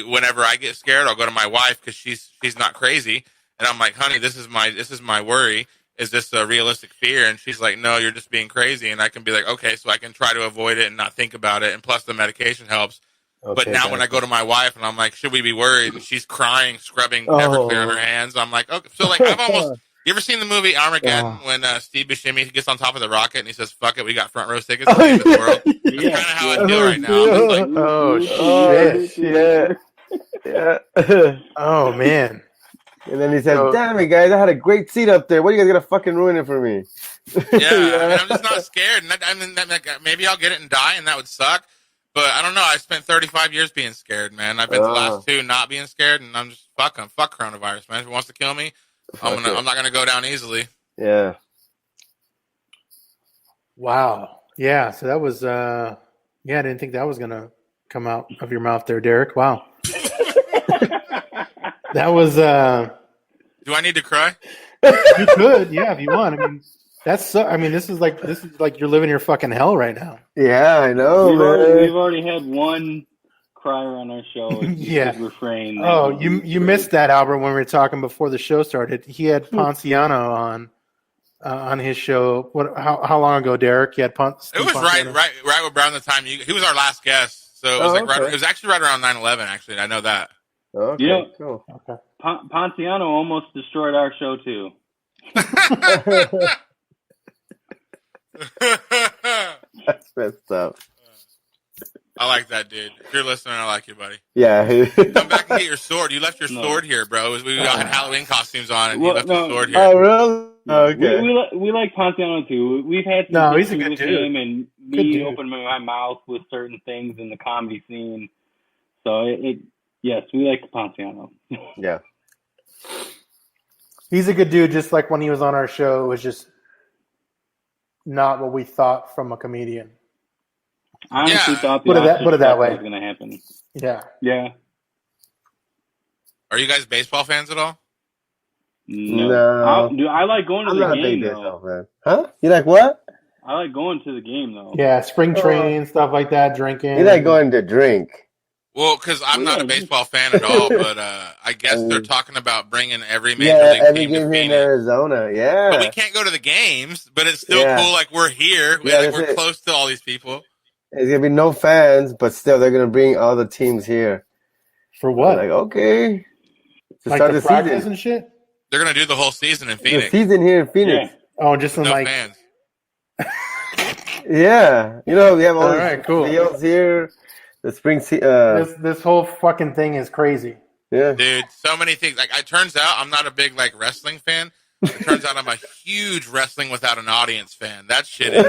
whenever I get scared, I'll go to my wife because she's not crazy. And I'm like, honey, this is my worry. Is this a realistic fear? And she's like, no, you're just being crazy. And I can be like, okay, so I can try to avoid it and not think about it. And plus the medication helps. Okay, but now when I go to my wife and I'm like, should we be worried? And she's crying, scrubbing Everclear on her hands. I'm like, okay. So like, I've almost, you ever seen the movie Armageddon when Steve Buscemi gets on top of the rocket and he says, fuck it, we got front row tickets to the world? That's kind of how I feel right now. I'm just like, shit. Yeah. Oh, man. And then he said, damn it, guys, I had a great seat up there. What are you guys going to fucking ruin it for me? Yeah, I'm just not scared. Maybe I'll get it and die, and that would suck. But I don't know. I spent 35 years being scared, man. I've been the last 2 not being scared, and I'm just fuck coronavirus, man. If it wants to kill me, I'm not gonna go down easily. Yeah. Wow. Yeah. So that was I didn't think that was gonna come out of your mouth there, Derek. Wow. That was. Do I need to cry? You could, yeah, if you want. I mean. This is like you're living your fucking hell right now. Yeah, I know. We've already had one crier on our show. Yeah. Refrain. Oh, you missed that, Albert, when we were talking before the show started. He had Ponciano on his show. How long ago, Derek? He had Ponciano. It was right around the time he was our last guest. So it was it was actually right around 9/11. Actually, I know that. Okay, yeah. Cool. Okay. Ponciano almost destroyed our show too. That's messed up. I like that, dude. If you're listening, I like you, buddy. Yeah. Come back and get your sword. You left your sword here, bro. We got Halloween costumes on, and you left your sword here. Oh, really? Okay. We like Ponciano too. We've had some he's a good dude. Him and me open my mouth with certain things in the comedy scene. So yes, we like Ponciano. Yeah. He's a good dude. Just like when he was on our show, it was just not what we thought from a comedian. I honestly thought put it that way was going to happen. Yeah. Yeah. Are you guys baseball fans at all? No. I like going to the game, though. Huh? You like what? I like going to the game, though. Yeah, spring training, stuff like that, drinking. You like going to drink. Well, because I'm not a baseball fan at all, but I guess they're talking about bringing every major league team to Phoenix. In Arizona, yeah. But we can't go to the games, but it's still cool. Like, we're here. We're close to all these people. There's going to be no fans, but still they're going to bring all the teams here. For what? Like, okay. To like start the practice season and shit? They're going to do the whole season in Phoenix. The season here in Phoenix. Yeah. Oh, just from no fans. Yeah. You know, we have all right, cool. fields here. The spring this whole fucking thing is crazy. Yeah. Dude, so many things. Like, it turns out I'm not a big, like, wrestling fan. It turns out I'm a huge wrestling without an audience fan. That shit is,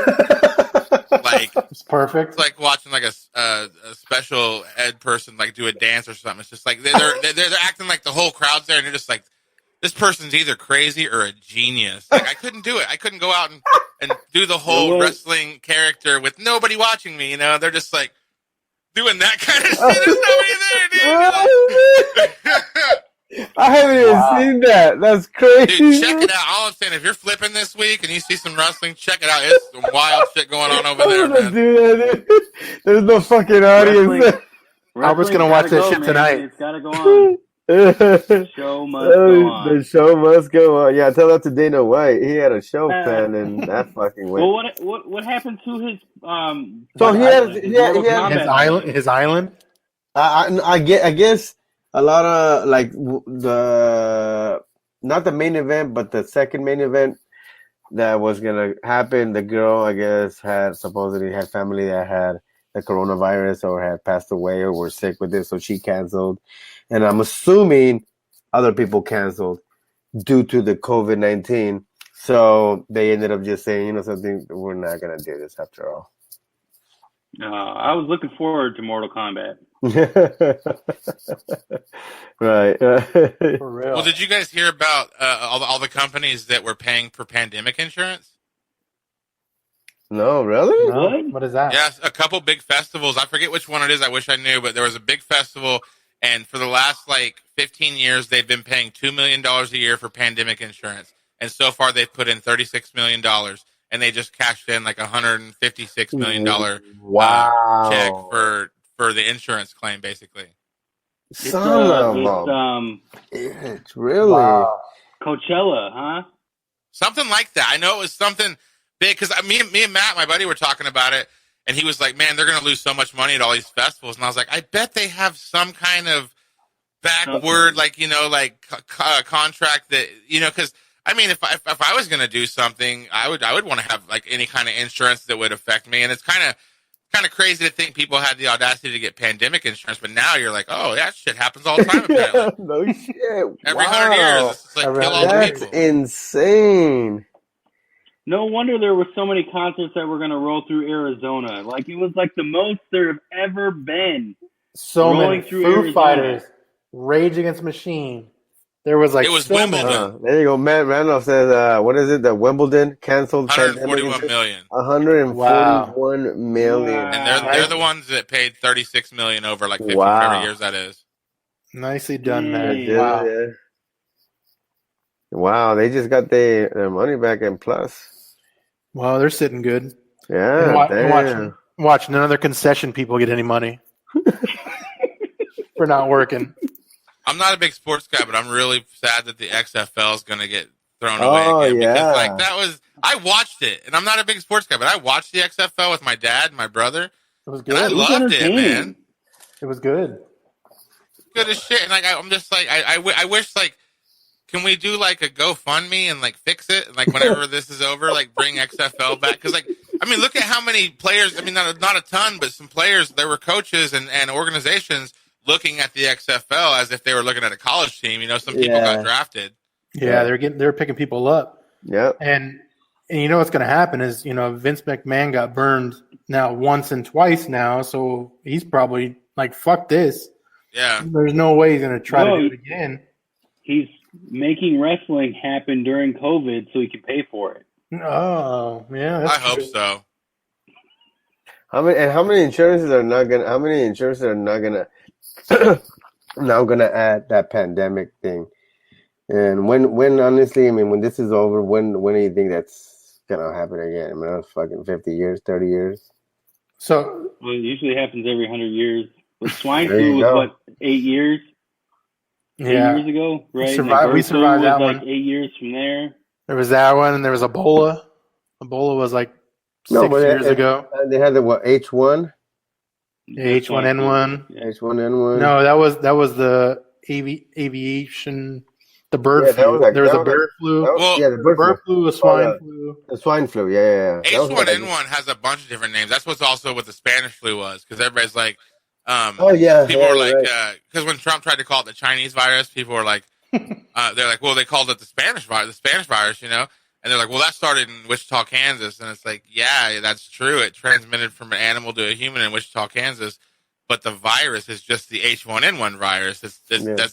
like... It's perfect. It's like watching, like, a special ed person, like, do a dance or something. It's just like, they're acting like the whole crowd's there, and you're just like, this person's either crazy or a genius. Like, I couldn't do it. I couldn't go out and do the whole wrestling character with nobody watching me, you know? They're just like, doing that kind of shit. There's nobody there, dude. I haven't even seen that. That's crazy. Dude, check it out. All I'm saying, if you're flipping this week and you see some wrestling, check it out. It's some wild shit going on over there, man. Do that, dude. There's no fucking audience. Albert's going to watch that shit tonight. It's got to go on. The show must go on. The show must go on. Yeah, tell that to Dana White. He had a show plan, and that fucking went. Well, what happened to his So he had his island. I guess a lot of like not the main event, but the second main event that was gonna happen. The girl, I guess, supposedly had family that had the coronavirus or had passed away or were sick with it, so she canceled. And I'm assuming other people canceled due to the COVID-19. So they ended up just saying, you know, something, we're not going to do this after all. I was looking forward to Mortal Kombat. Right. For real. Well, did you guys hear about all the companies that were paying for pandemic insurance? No, really? No? What is that? Yes, a couple big festivals. I forget which one it is. I wish I knew, but there was a big festival. And for the last, 15 years, they've been paying $2 million a year for pandemic insurance. And so far, they've put in $36 million. And they just cashed in, $156 million check for the insurance claim, basically. It's really... Wow. Coachella, huh? Something like that. I know it was something big. Because me and Matt, my buddy, were talking about it. And he was like, man, they're going to lose so much money at all these festivals. And I was like, I bet they have some kind of backward, contract that, because, if I was going to do something, I would want to have, any kind of insurance that would affect me. And it's kind of crazy to think people had the audacity to get pandemic insurance. But now you're like, oh, that shit happens all the time, apparently. No shit. Every 100 years, it's kill all the people. That's insane. No wonder there were so many concerts that were going to roll through Arizona. It was the most there have ever been. So many. Foo Fighters, Rage Against the Machine. There was it was so Wimbledon. There you go. Matt Randolph says, what is it? The Wimbledon canceled. 141 million. 141 million. Wow. And they're the ones that paid 36 million over 50 whatever years that is. Nicely done, Matt. Wow. Yeah. Wow, they just got their money back and plus. Well, they're sitting good. Yeah, watch none of their concession people get any money for not working. I'm not a big sports guy, but I'm really sad that the XFL is going to get thrown away again. Yeah. Because I watched it, and I'm not a big sports guy, but I watched the XFL with my dad and my brother. It was good. And I loved it, man. It was good. Good as shit. And I'm just I wish can we do a GoFundMe and fix it? And whenever this is over, bring XFL back? Because look at how many players. Not a ton, but some players. There were coaches and organizations looking at the XFL as if they were looking at a college team. Some people got drafted. Yeah, they're picking people up. Yep. And you know what's going to happen is Vince McMahon got burned now once and twice now, so he's probably fuck this. Yeah. There's no way he's going to try to do it again. He's making wrestling happen during COVID so he can pay for it. Oh, yeah. I hope so. How many insurances are not gonna now gonna add that pandemic thing? And when honestly, when this is over, when do you think that's gonna happen again? That's fucking 50 years, 30 years. So it usually happens every 100 years. swine flu was what, 8 years? 8 years ago, right? We survived that one. Like 8 years from there. There was that one, and there was Ebola. Ebola was like 6 years ago. They had the H1? H1N1. Yeah. H1N1. No, that was the aviation, the bird flu. There was a bird flu. The bird flu, a swine flu. The swine flu, yeah. H1N1 has a bunch of different names. That's what's also what the Spanish flu was, because everybody's like, people were like, because when Trump tried to call it the Chinese virus, people were like, they're like, well, they called it the Spanish virus, you know? And they're like, well, that started in Wichita, Kansas. And it's like, yeah, that's true. It transmitted from an animal to a human in Wichita, Kansas. But the virus is just the H1N1 virus. That's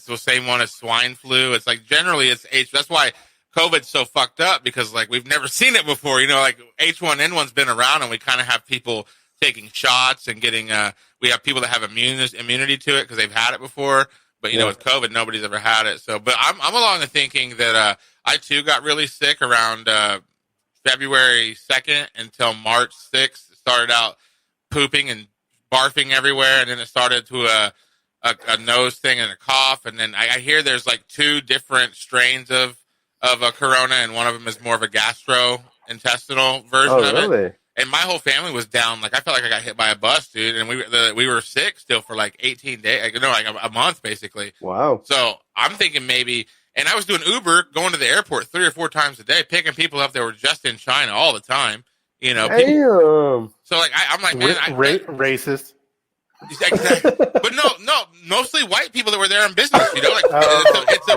the same one as swine flu. It's like generally it's That's why COVID's so fucked up, because like we've never seen it before. You know, like H1N1's been around, and we kind of have people taking shots and getting. We have people that have immunity to it because they've had it before. But you know, with COVID, nobody's ever had it. So, but I'm along the thinking that I too got really sick around February 2nd until March 6th. Started out pooping and barfing everywhere, and then it started to a nose thing and a cough, and then I hear there's like 2 different strains of a corona, and one of them is more of a gastrointestinal version of it. And my whole family was down. Like, I felt like I got hit by a bus, dude. And we were sick still for like 18 days. Like a month, basically. Wow. So I'm thinking maybe, and I was doing Uber, going to the airport 3 or 4 times a day, picking people up that were just in China all the time. You know. So like, I'm like, man, racist. Exactly. But no, mostly white people that were there in business. You know, like it's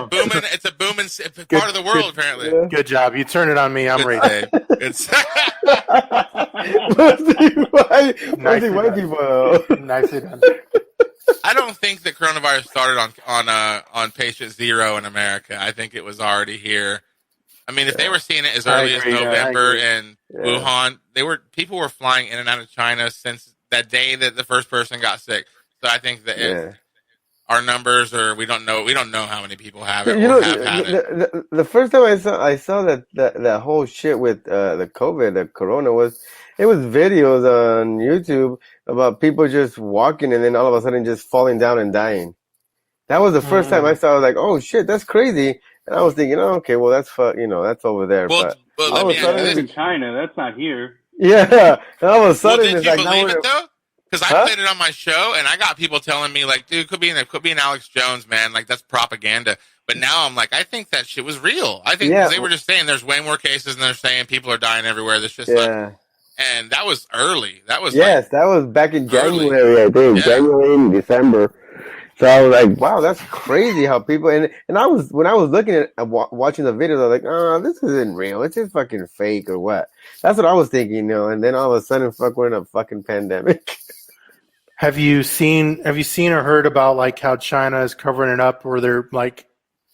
a booming part of the world. Apparently, good job. You turn it on me. I'm ready. It's mostly white people. Nicely done. I don't think that coronavirus started on patient 0 in America. I think it was already here. I mean, if they were seeing it as early as November in Wuhan, people were flying in and out of China since that day that the first person got sick. So I think that our numbers, or we don't know how many people have it. You know, the first time I saw that whole shit with the COVID, the corona, it was videos on YouTube about people just walking and then all of a sudden just falling down and dying. That was the first time I saw. I was like, oh shit, that's crazy. And I was thinking, oh, okay, well that's over there. But that's in China. That's not here. Yeah, and all of a sudden, did you believe it though? Because I played it on my show, and I got people telling me like, "Dude, could be an Alex Jones, man. Like that's propaganda." But now I'm like, I think that shit was real. I think they were just saying there's way more cases, and they're saying people are dying everywhere. That's just and that was early. That was that was back in January, I think, January and December. So I was like, wow, that's crazy how people, and when I was looking at watching the videos, I was like, oh, this isn't real. It's just fucking fake or what? That's what I was thinking, you know, and then all of a sudden, we're in a fucking pandemic. Have you seen or heard about like how China is covering it up, where they're like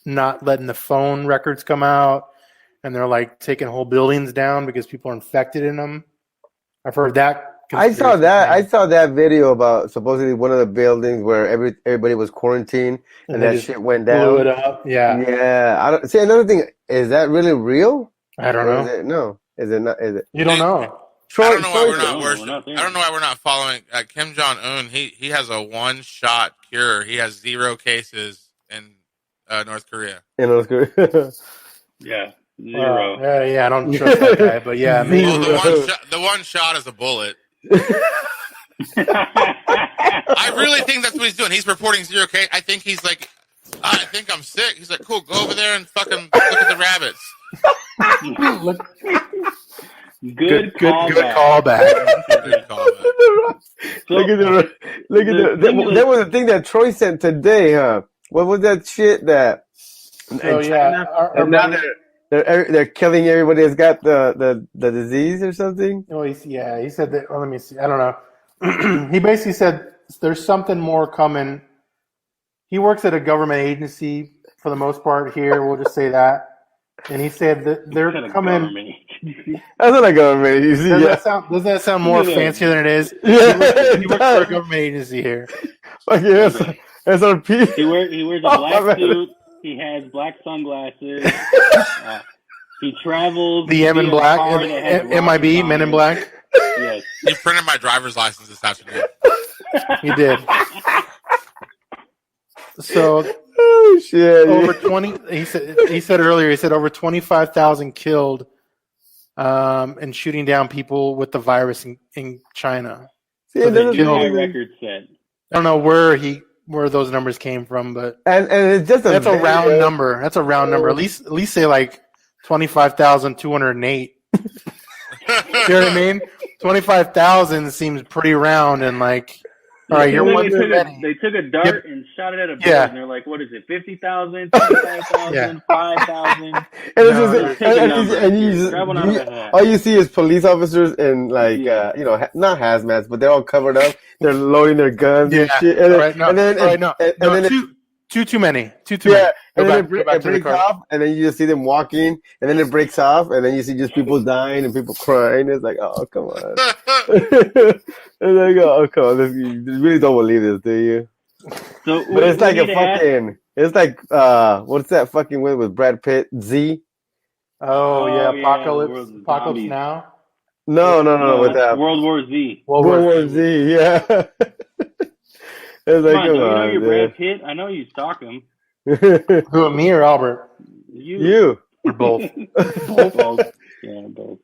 not letting the phone records come out, and they're like taking whole buildings down because people are infected in them? I've heard that. I saw that video about supposedly one of the buildings where everybody was quarantined and that shit went down. Blew it up. Yeah. Yeah. See, another thing, is that really real? I don't know. No. Is it not? Is it? You don't know. I don't know why we're not following Kim Jong-un. He has a one-shot cure. He has 0 cases in North Korea. In North Korea. Yeah. 0. I don't trust that guy, but yeah. Well, the one shot is a bullet. I really think that's what he's doing. He's reporting 0 case. I think he's like, I think I'm sick. He's like, cool, go over there and fucking look at the rabbits. Good callback. Good callback. Look at that was the thing that Troy sent today, huh? What was that shit that? They're killing everybody that's got the disease or something. Oh, he said that. Well, let me see. I don't know. He basically said there's something more coming. He works at a government agency for the most part here. We'll just say that. And he said that they're coming. That's not a government agency. Does that sound more fancier than it is? Yeah, he works for a government agency here. SRP. He wears a black suit. He has black sunglasses. He travels. The M in Black, MIB, Men in Black. Yes. He printed my driver's license this afternoon. He did. So oh shit! Over 20. He said earlier. He said over 25,000 killed, and shooting down people with the virus in China. So they killed. A record set. I don't know where those numbers came from, but and it's just that's a round number. That's a round number. At least say like 25,208. You know what I mean? 25,000 seems pretty round and like. All right, you're one. They took a dart and shot it at a bird, and they're like, "What is it? 50,000, 25,000, 5,000." All you see is police officers in like not hazmats, but they're all covered up. They're loading their guns and shit. And then too many. Yeah, and then it breaks off, and then you just see them walking, and then it breaks off, and then you see just people dying and people crying. It's like, oh, come on. It's like, oh, come on. You really don't believe this, do you? So, but it's like it's like, what's that fucking one with Brad Pitt? Z? Oh, yeah, Apocalypse Now? No, with that. World War Z. World War Z, yeah. It's like, come on, you're Brad Pitt? I know you stalk him. Who, me or Albert? You. Or both. Both. Yeah, both.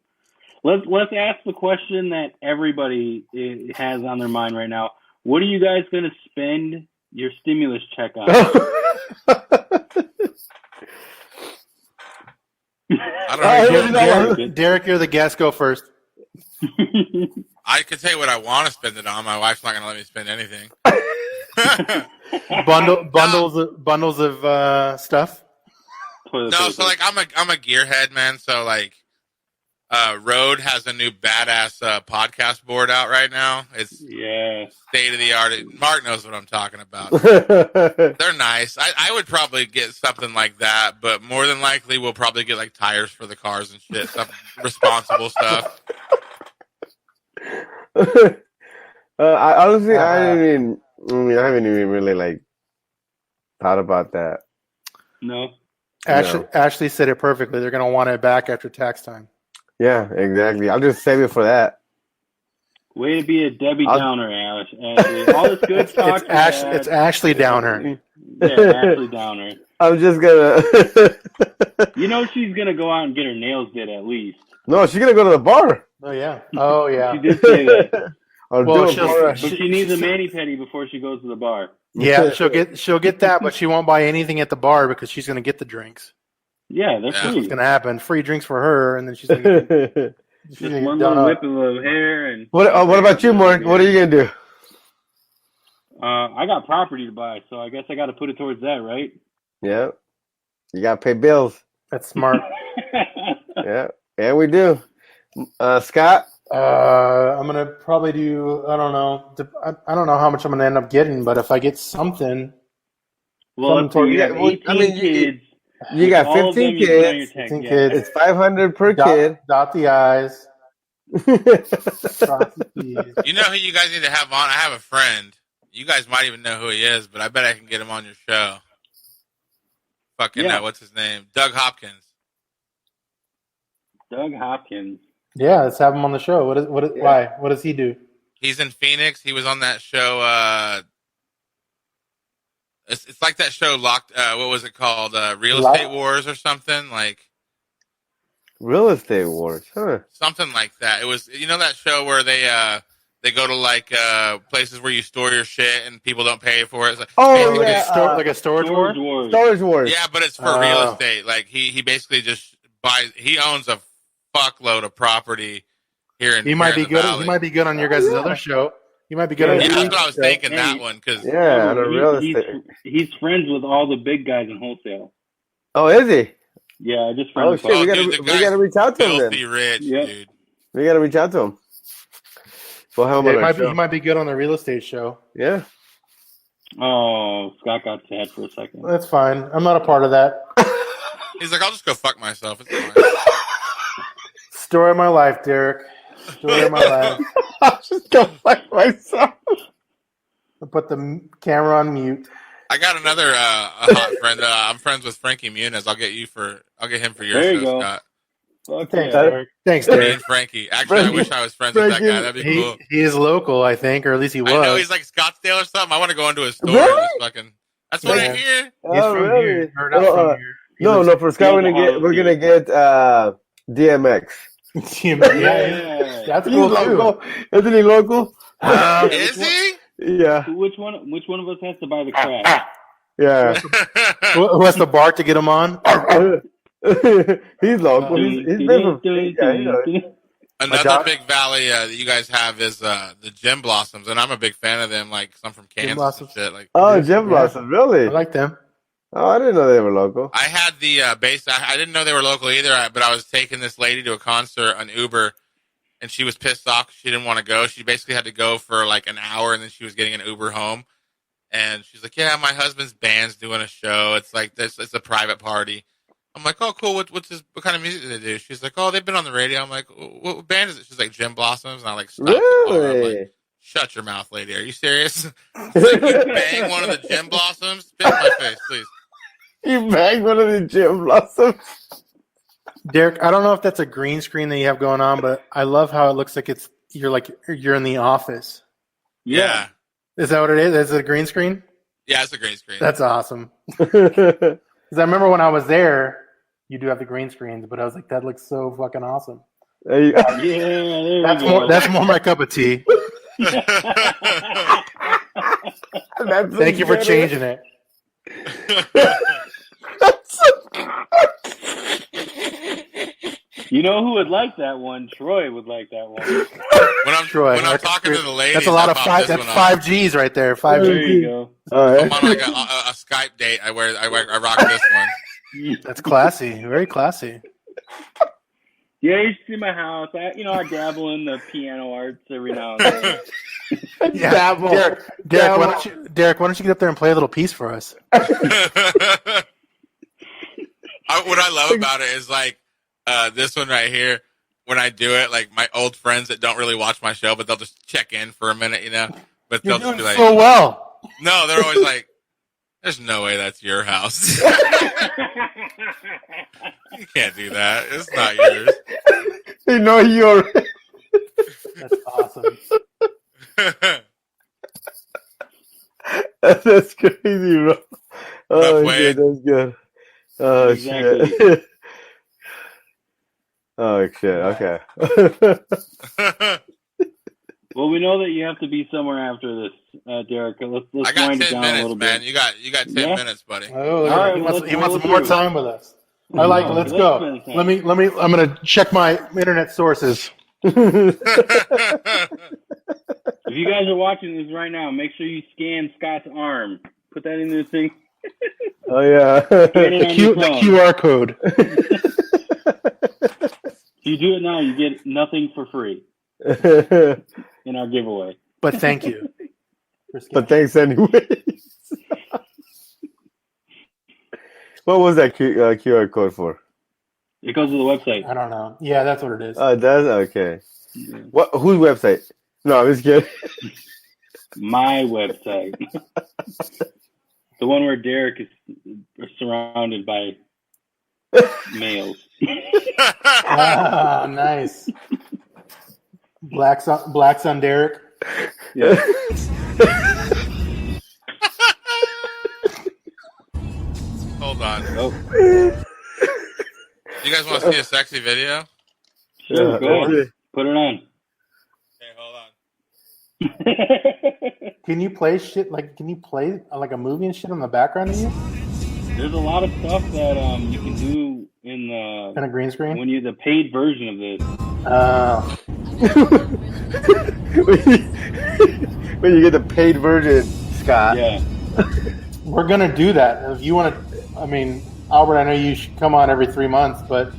Let's ask the question that everybody has on their mind right now. What are you guys going to spend your stimulus check on? I don't know. Derek, you're the guest. Go first. I could tell you what I want to spend it on. My wife's not going to let me spend anything. Bundles of stuff. No, so like I'm a gearhead, man. So like, Rode has a new badass podcast board out right now. It's state of the art. Mark knows what I'm talking about. They're nice. I would probably get something like that, but more than likely we'll probably get like tires for the cars and shit, stuff, responsible stuff. I honestly, I haven't even really like thought about that. No. Ashley said it perfectly. They're going to want it back after tax time. Yeah, exactly. I'll just save it for that. Way to be a Debbie Downer, Ashley. All this good talk. It's Ashley Downer. Yeah, Ashley Downer. I'm just gonna. You know she's gonna go out and get her nails did at least. No, she's gonna go to the bar. Oh yeah. She did say that. But she needs a mani-pedi before she goes to the bar. Yeah, she'll get that, but she won't buy anything at the bar because she's gonna get the drinks. Yeah, that's free. What's gonna happen? Free drinks for her, and then she's gonna get just one little whip of hair. And what about you, Mark? What are you gonna do? I got property to buy, so I guess I got to put it towards that, right? Yeah, you gotta pay bills. That's smart. Yeah, we do. Scott. I'm gonna probably do. I don't know. I don't know how much I'm gonna end up getting, but if I get something, well, you have 18 kids. You got 15 kids. 15 kids. It's $500 per kid. Dot the I's. You know who you guys need to have on? I have a friend. You guys might even know who he is, but I bet I can get him on your show. Fucking what's his name? Doug Hopkins. Doug Hopkins. Yeah, let's have him on the show. Why? What does he do? He's in Phoenix. He was on that show. It's like that show Locked. What was it called? Real Estate Wars or something like. Real Estate Wars, huh? Something like that. It was that show where they go to like places where you store your shit and people don't pay for it. It's like, like a storage war. Storage Wars. Yeah, but it's for real estate. Like he basically just buys. He owns a fuckload of property here in. He might be good. Valley. He might be good on your guys' other show. He might be good on. Yeah, that's what I was thinking. That one because on a real estate. He's friends with all the big guys in wholesale. Oh, is he? Yeah, just friends. Oh shit, we gotta reach out to him then. Filthy rich, dude. We gotta reach out to him. Well, he might be good on the real estate show. Yeah. Oh, Scott got sad for a second. That's fine. I'm not a part of that. He's like, I'll just go fuck myself. It's fine. Story of my life, Derek. Story of my life. I'll just go fuck myself. I'll put the camera on mute. I got another a hot friend. I'm friends with Frankie Muniz. I'll get him for your show, Scott. Okay. Thanks, Derek. Me and Frankie. Actually, I wish I was friends with that guy. That'd be cool. He is local, I think, or at least he was. I know he's like Scottsdale or something. I want to go into his store and just fucking That's what I hear. He's from here. Or not from here. No. For Scott, we're gonna get DMX. Yeah. That's cool too. Isn't he local? Is he? Yeah. Which one of us has to buy the crack? Yeah. Who has the bar to get him on? He's local. He's been from. Another big valley that you guys have is the Gem Blossoms, and I'm a big fan of them. Like, I'm from Kansas and shit. Like, Gem Blossoms, really? I like them. Oh, I didn't know they were local. I had the base. I didn't know they were local either, but I was taking this lady to a concert on Uber, and she was pissed off. She didn't want to go. She basically had to go for like an hour, and then she was getting an Uber home. And she's like, "Yeah, my husband's band's doing a show. It's like this. It's a private party." I'm like, "Oh, cool. What kind of music do they do?" She's like, "Oh, they've been on the radio." I'm like, "What band is it?" She's like, "Gem Blossoms." And I like, "Stop." Really? I'm like, "Shut your mouth, lady. Are you serious?" Like, you bang one of the Gem Blossoms? Spit in my face, please. You banged one of the Gem Blossoms? Derek, I don't know if that's a green screen that you have going on, but I love how it looks like you're in the office. Yeah. Is that what it is? Is it a green screen? Yeah, it's a green screen. That's awesome. Because I remember when I was there, you do have the green screens, but I was like, that looks so fucking awesome. That's more my cup of tea. Thank you for changing it. You know who would like that one? Troy would like that one. When I'm talking to the ladies, that's a lot of five. That's 5Gs right there. 5G. There you go. I'm on like a Skype date. I rock this one. That's classy. Very classy. Yeah, you should see my house. I dabble in the piano arts every now and then. Derek, why don't you get up there and play a little piece for us? What I love about it is like this one right here. When I do it, like my old friends that don't really watch my show, but they'll just check in for a minute, But they'll just be like, so well. No, they're always like, "There's no way that's your house. You can't do that. It's not yours." They know you're. That's awesome. That's crazy, bro. Oh, shit, that's good. Oh, Exactly. shit. Oh, shit. Okay. Well, we know that you have to be somewhere after this, Derek. Let's I got wind it 10 down minutes, a little man. bit. You got 10 minutes, buddy. Oh, All right, he wants more time with us. Let's go. I'm going to check my internet sources. If you guys are watching this right now, make sure you scan Scott's arm. Put that in the thing. Oh, yeah. The QR code. If you do it now, you get nothing for free in our giveaway. But thank you. But thanks anyways. What was that QR code for? It goes to the website. I don't know. Yeah, that's what it is. Oh, it does? Okay. Yeah. Whose website? No, I'm just kidding. My website. The one where Derek is surrounded by males. Ah, nice. Blacks on Derek. Yeah. Hold on. Oh. You guys want to see a sexy video? Sure, go ahead. Put it on. Okay, hold on. Can you play shit can you play like a movie and shit on the background of you? There's a lot of stuff that you can do in the a green screen when you're the paid version of this. When you get the paid version, Scott. Yeah. We're gonna do that. If you want to, Albert, I know you should come on every 3 months, but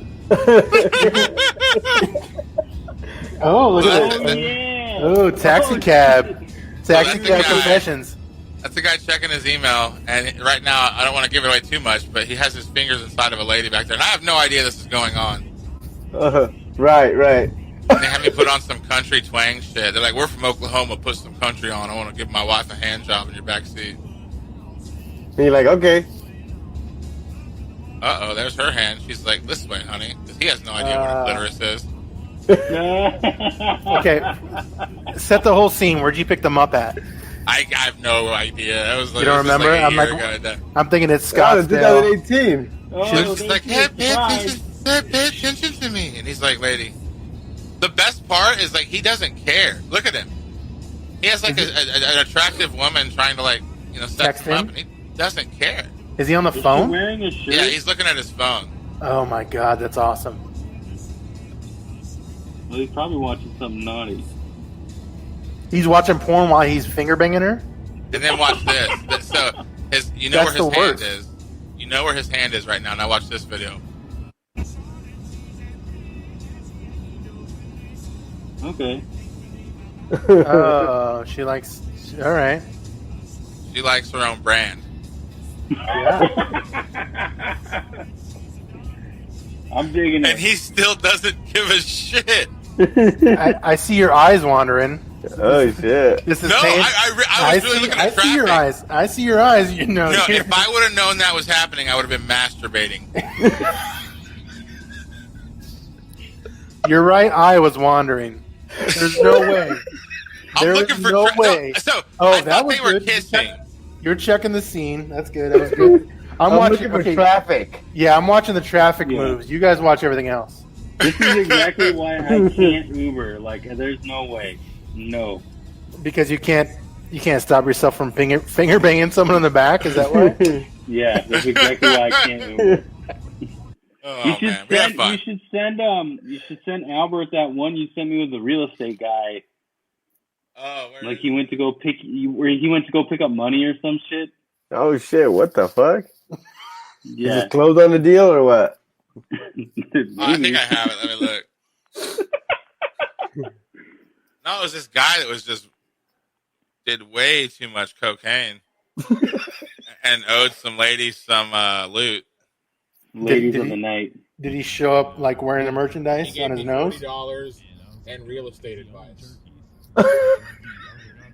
oh, look at that! Yeah. Oh, taxi cab confessions. That's the guy checking his email, and right now I don't want to give it away too much, but he has his fingers inside of a lady back there, and I have no idea this is going on. Right. And they have me put on some country twang shit. They're like, "We're from Oklahoma. Put some country on. I want to give my wife a hand job in your back seat." And you're like, okay. Uh-oh, there's her hand. She's like, "This way, honey," because he has no idea what a clitoris is. Okay, set the whole scene. Where'd you pick them up at? I have no idea. It was like, you don't remember? Like I'm thinking it's Scottsdale. 2018. She's like, hey, pay attention to me. And he's like, lady. The best part is, like, he doesn't care. Look at him. He has, like, an attractive woman trying to, like, set him up, and he doesn't care. Is he on the phone? Wearing a shirt? Yeah, he's looking at his phone. Oh, my God. That's awesome. Well, he's probably watching something naughty. He's watching porn while he's finger banging her? And then watch this. So, you know where his hand is. You know where his hand is right now. Now watch this video. Okay. Oh, she likes... All right. She likes her own brand. Yeah. I'm digging it. And he still doesn't give a shit. I see your eyes wandering. Oh, shit. This is no, I was really looking at traffic. I see your eyes. I see your eyes. You know. No, if I would have known that was happening, I would have been masturbating. Your right eye was wandering. There's no way. I'm looking for no way. No, so I thought was they were good. kissing. You're checking the scene. That's good. That was good. I'm watching for traffic. Yeah, I'm watching the traffic moves. You guys watch everything else. This is exactly why I can't Uber. Like, there's no way. No. Because you can't stop yourself from finger banging someone in the back. Is that why? Yeah, that's exactly why I can't Uber. Oh, you should man. We have fun. You should send Albert that one you sent me with the real estate guy. Oh, like he went to go pick up money or some shit. Oh shit! What the fuck? Yeah. Is it closed on the deal or what? I think I have it. Let me look. No, it was this guy that did way too much cocaine and owed some ladies some loot. Ladies of the night. Did he show up like wearing the merchandise on his nose? $40 and real estate advice.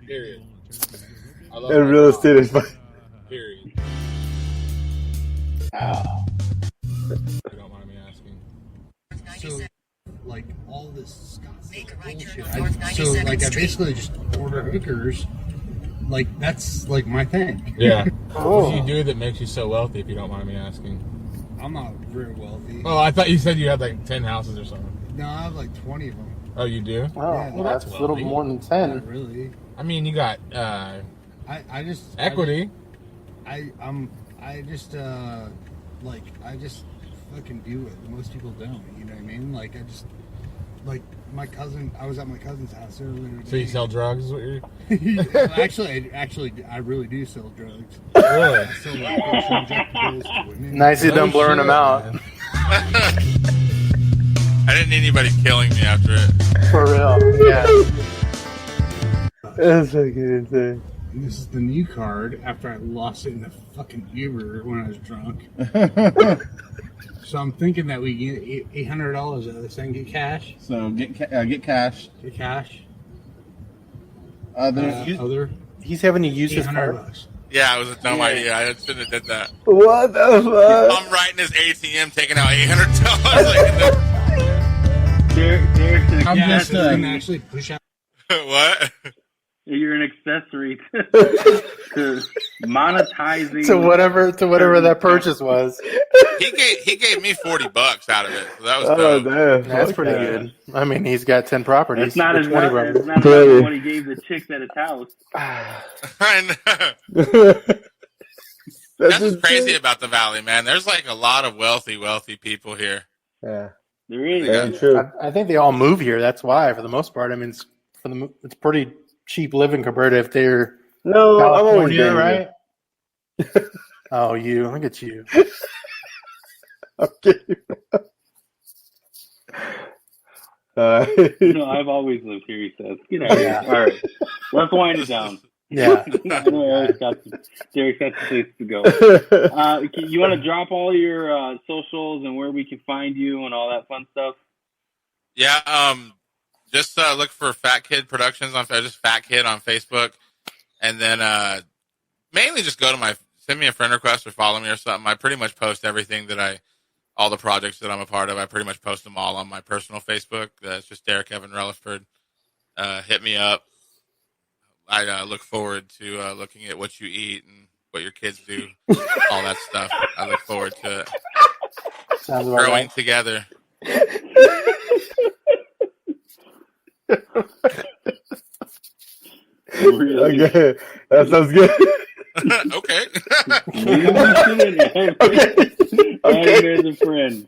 Period. And real estate advice. Period. Oh. If you don't mind me asking. So, like, all this bullshit. I basically just order hookers. Like, that's, like, my thing. Yeah. Oh. What do you do that makes you so wealthy, if you don't mind me asking? I'm not very wealthy. Oh, I thought you said you had, like, 10 houses or something. No, I have, like, 20 of them. Oh, you do? Oh, Yeah, well, that's a little more than 10. Not really. I mean, you got I just... equity. I just fucking do it. Most people don't, you know what I mean? Like, I just... Like, my cousin... I was at my cousin's house earlier today. So you sell drugs is what you're... Actually, I really do sell drugs. Really? I sell, like, injectables to women. Nice you done blurring them out. I didn't need anybody killing me after it. For real. Yeah. That's fucking insane. This is the new card after I lost it in the fucking Uber when I was drunk. So I'm thinking that we get $800 out of this thing, get cash. So get cash. Get cash. He's having to use his $800 card. bucks. Yeah, it was a dumb idea. I shouldn't have did that. What the fuck? I'm writing his ATM, taking out $800. I'm just gonna actually push out. What? You're an accessory to monetizing To whatever that purchase was. He gave me $40 out of it. So that was Oh, dope. damn. That's pretty good. I mean, he's got 10 properties. It's not as much properties. as what he gave the chicks at his house. I know. That's what's crazy about the Valley, man. There's like a lot of wealthy people here. Yeah. There is. Yeah, true. I think they all move here. That's why, for the most part. I mean, it's pretty cheap living compared to if they're No, I'm always California, right? right? Oh, you. Look at you. Okay. No, I've always lived here, he says. Get out of here. All right. Let's wind it down. Yeah. I know Derek's got some place to go. You want to drop all your socials and where we can find you and all that fun stuff? Yeah, just look for Fatkid Productions on just Fatkid on Facebook, and then mainly just send me a friend request or follow me or something. I pretty much post everything all the projects that I'm a part of. I pretty much post them all on my personal Facebook. It's just Derek Evan Releford. Hit me up. I look forward to looking at what you eat and what your kids do, all that stuff. I look forward to it. Sounds about Growing right. together. Really? Okay, that sounds good. Okay. Okay. As a friend.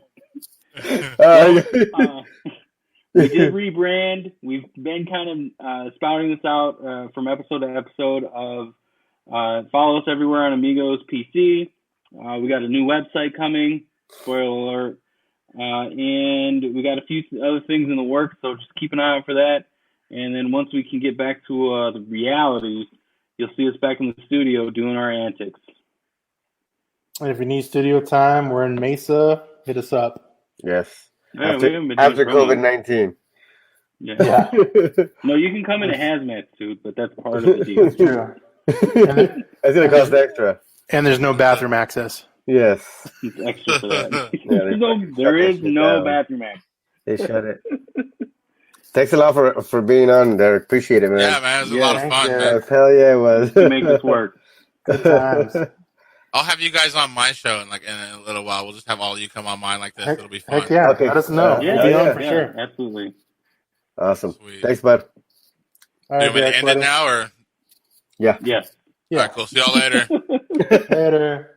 We did rebrand. We've been kind of spouting this out from episode to episode of follow us everywhere on Amigos PC. We got a new website coming. Spoiler alert. And we got a few other things in the works, so just keep an eye out for that. And then once we can get back to the reality, you'll see us back in the studio doing our antics. And if you need studio time, we're in Mesa. Hit us up. Yes. Yeah, After COVID-19. Yeah. No, you can come in a hazmat suit, but that's part of the deal. It's true. It's going to cost extra. And there's no bathroom access. Yes. It's extra for that. Yeah, there is no bathroom access. They shut it. Thanks a lot for being on there. Appreciate it, man. Yeah, man. It was a lot of fun, man. Yes, hell yeah, it was. To make this work. Good times. I'll have you guys on my show in a little while. We'll just have all of you come on mine like this. It'll be fun. Heck yeah. Okay. Let us know. Yeah, we'll be on for sure. Absolutely. Awesome. Sweet. Thanks, bud. All Do right, you want me to Jack, end it now, or? Yeah. Yes. All right, cool. See y'all later. Later.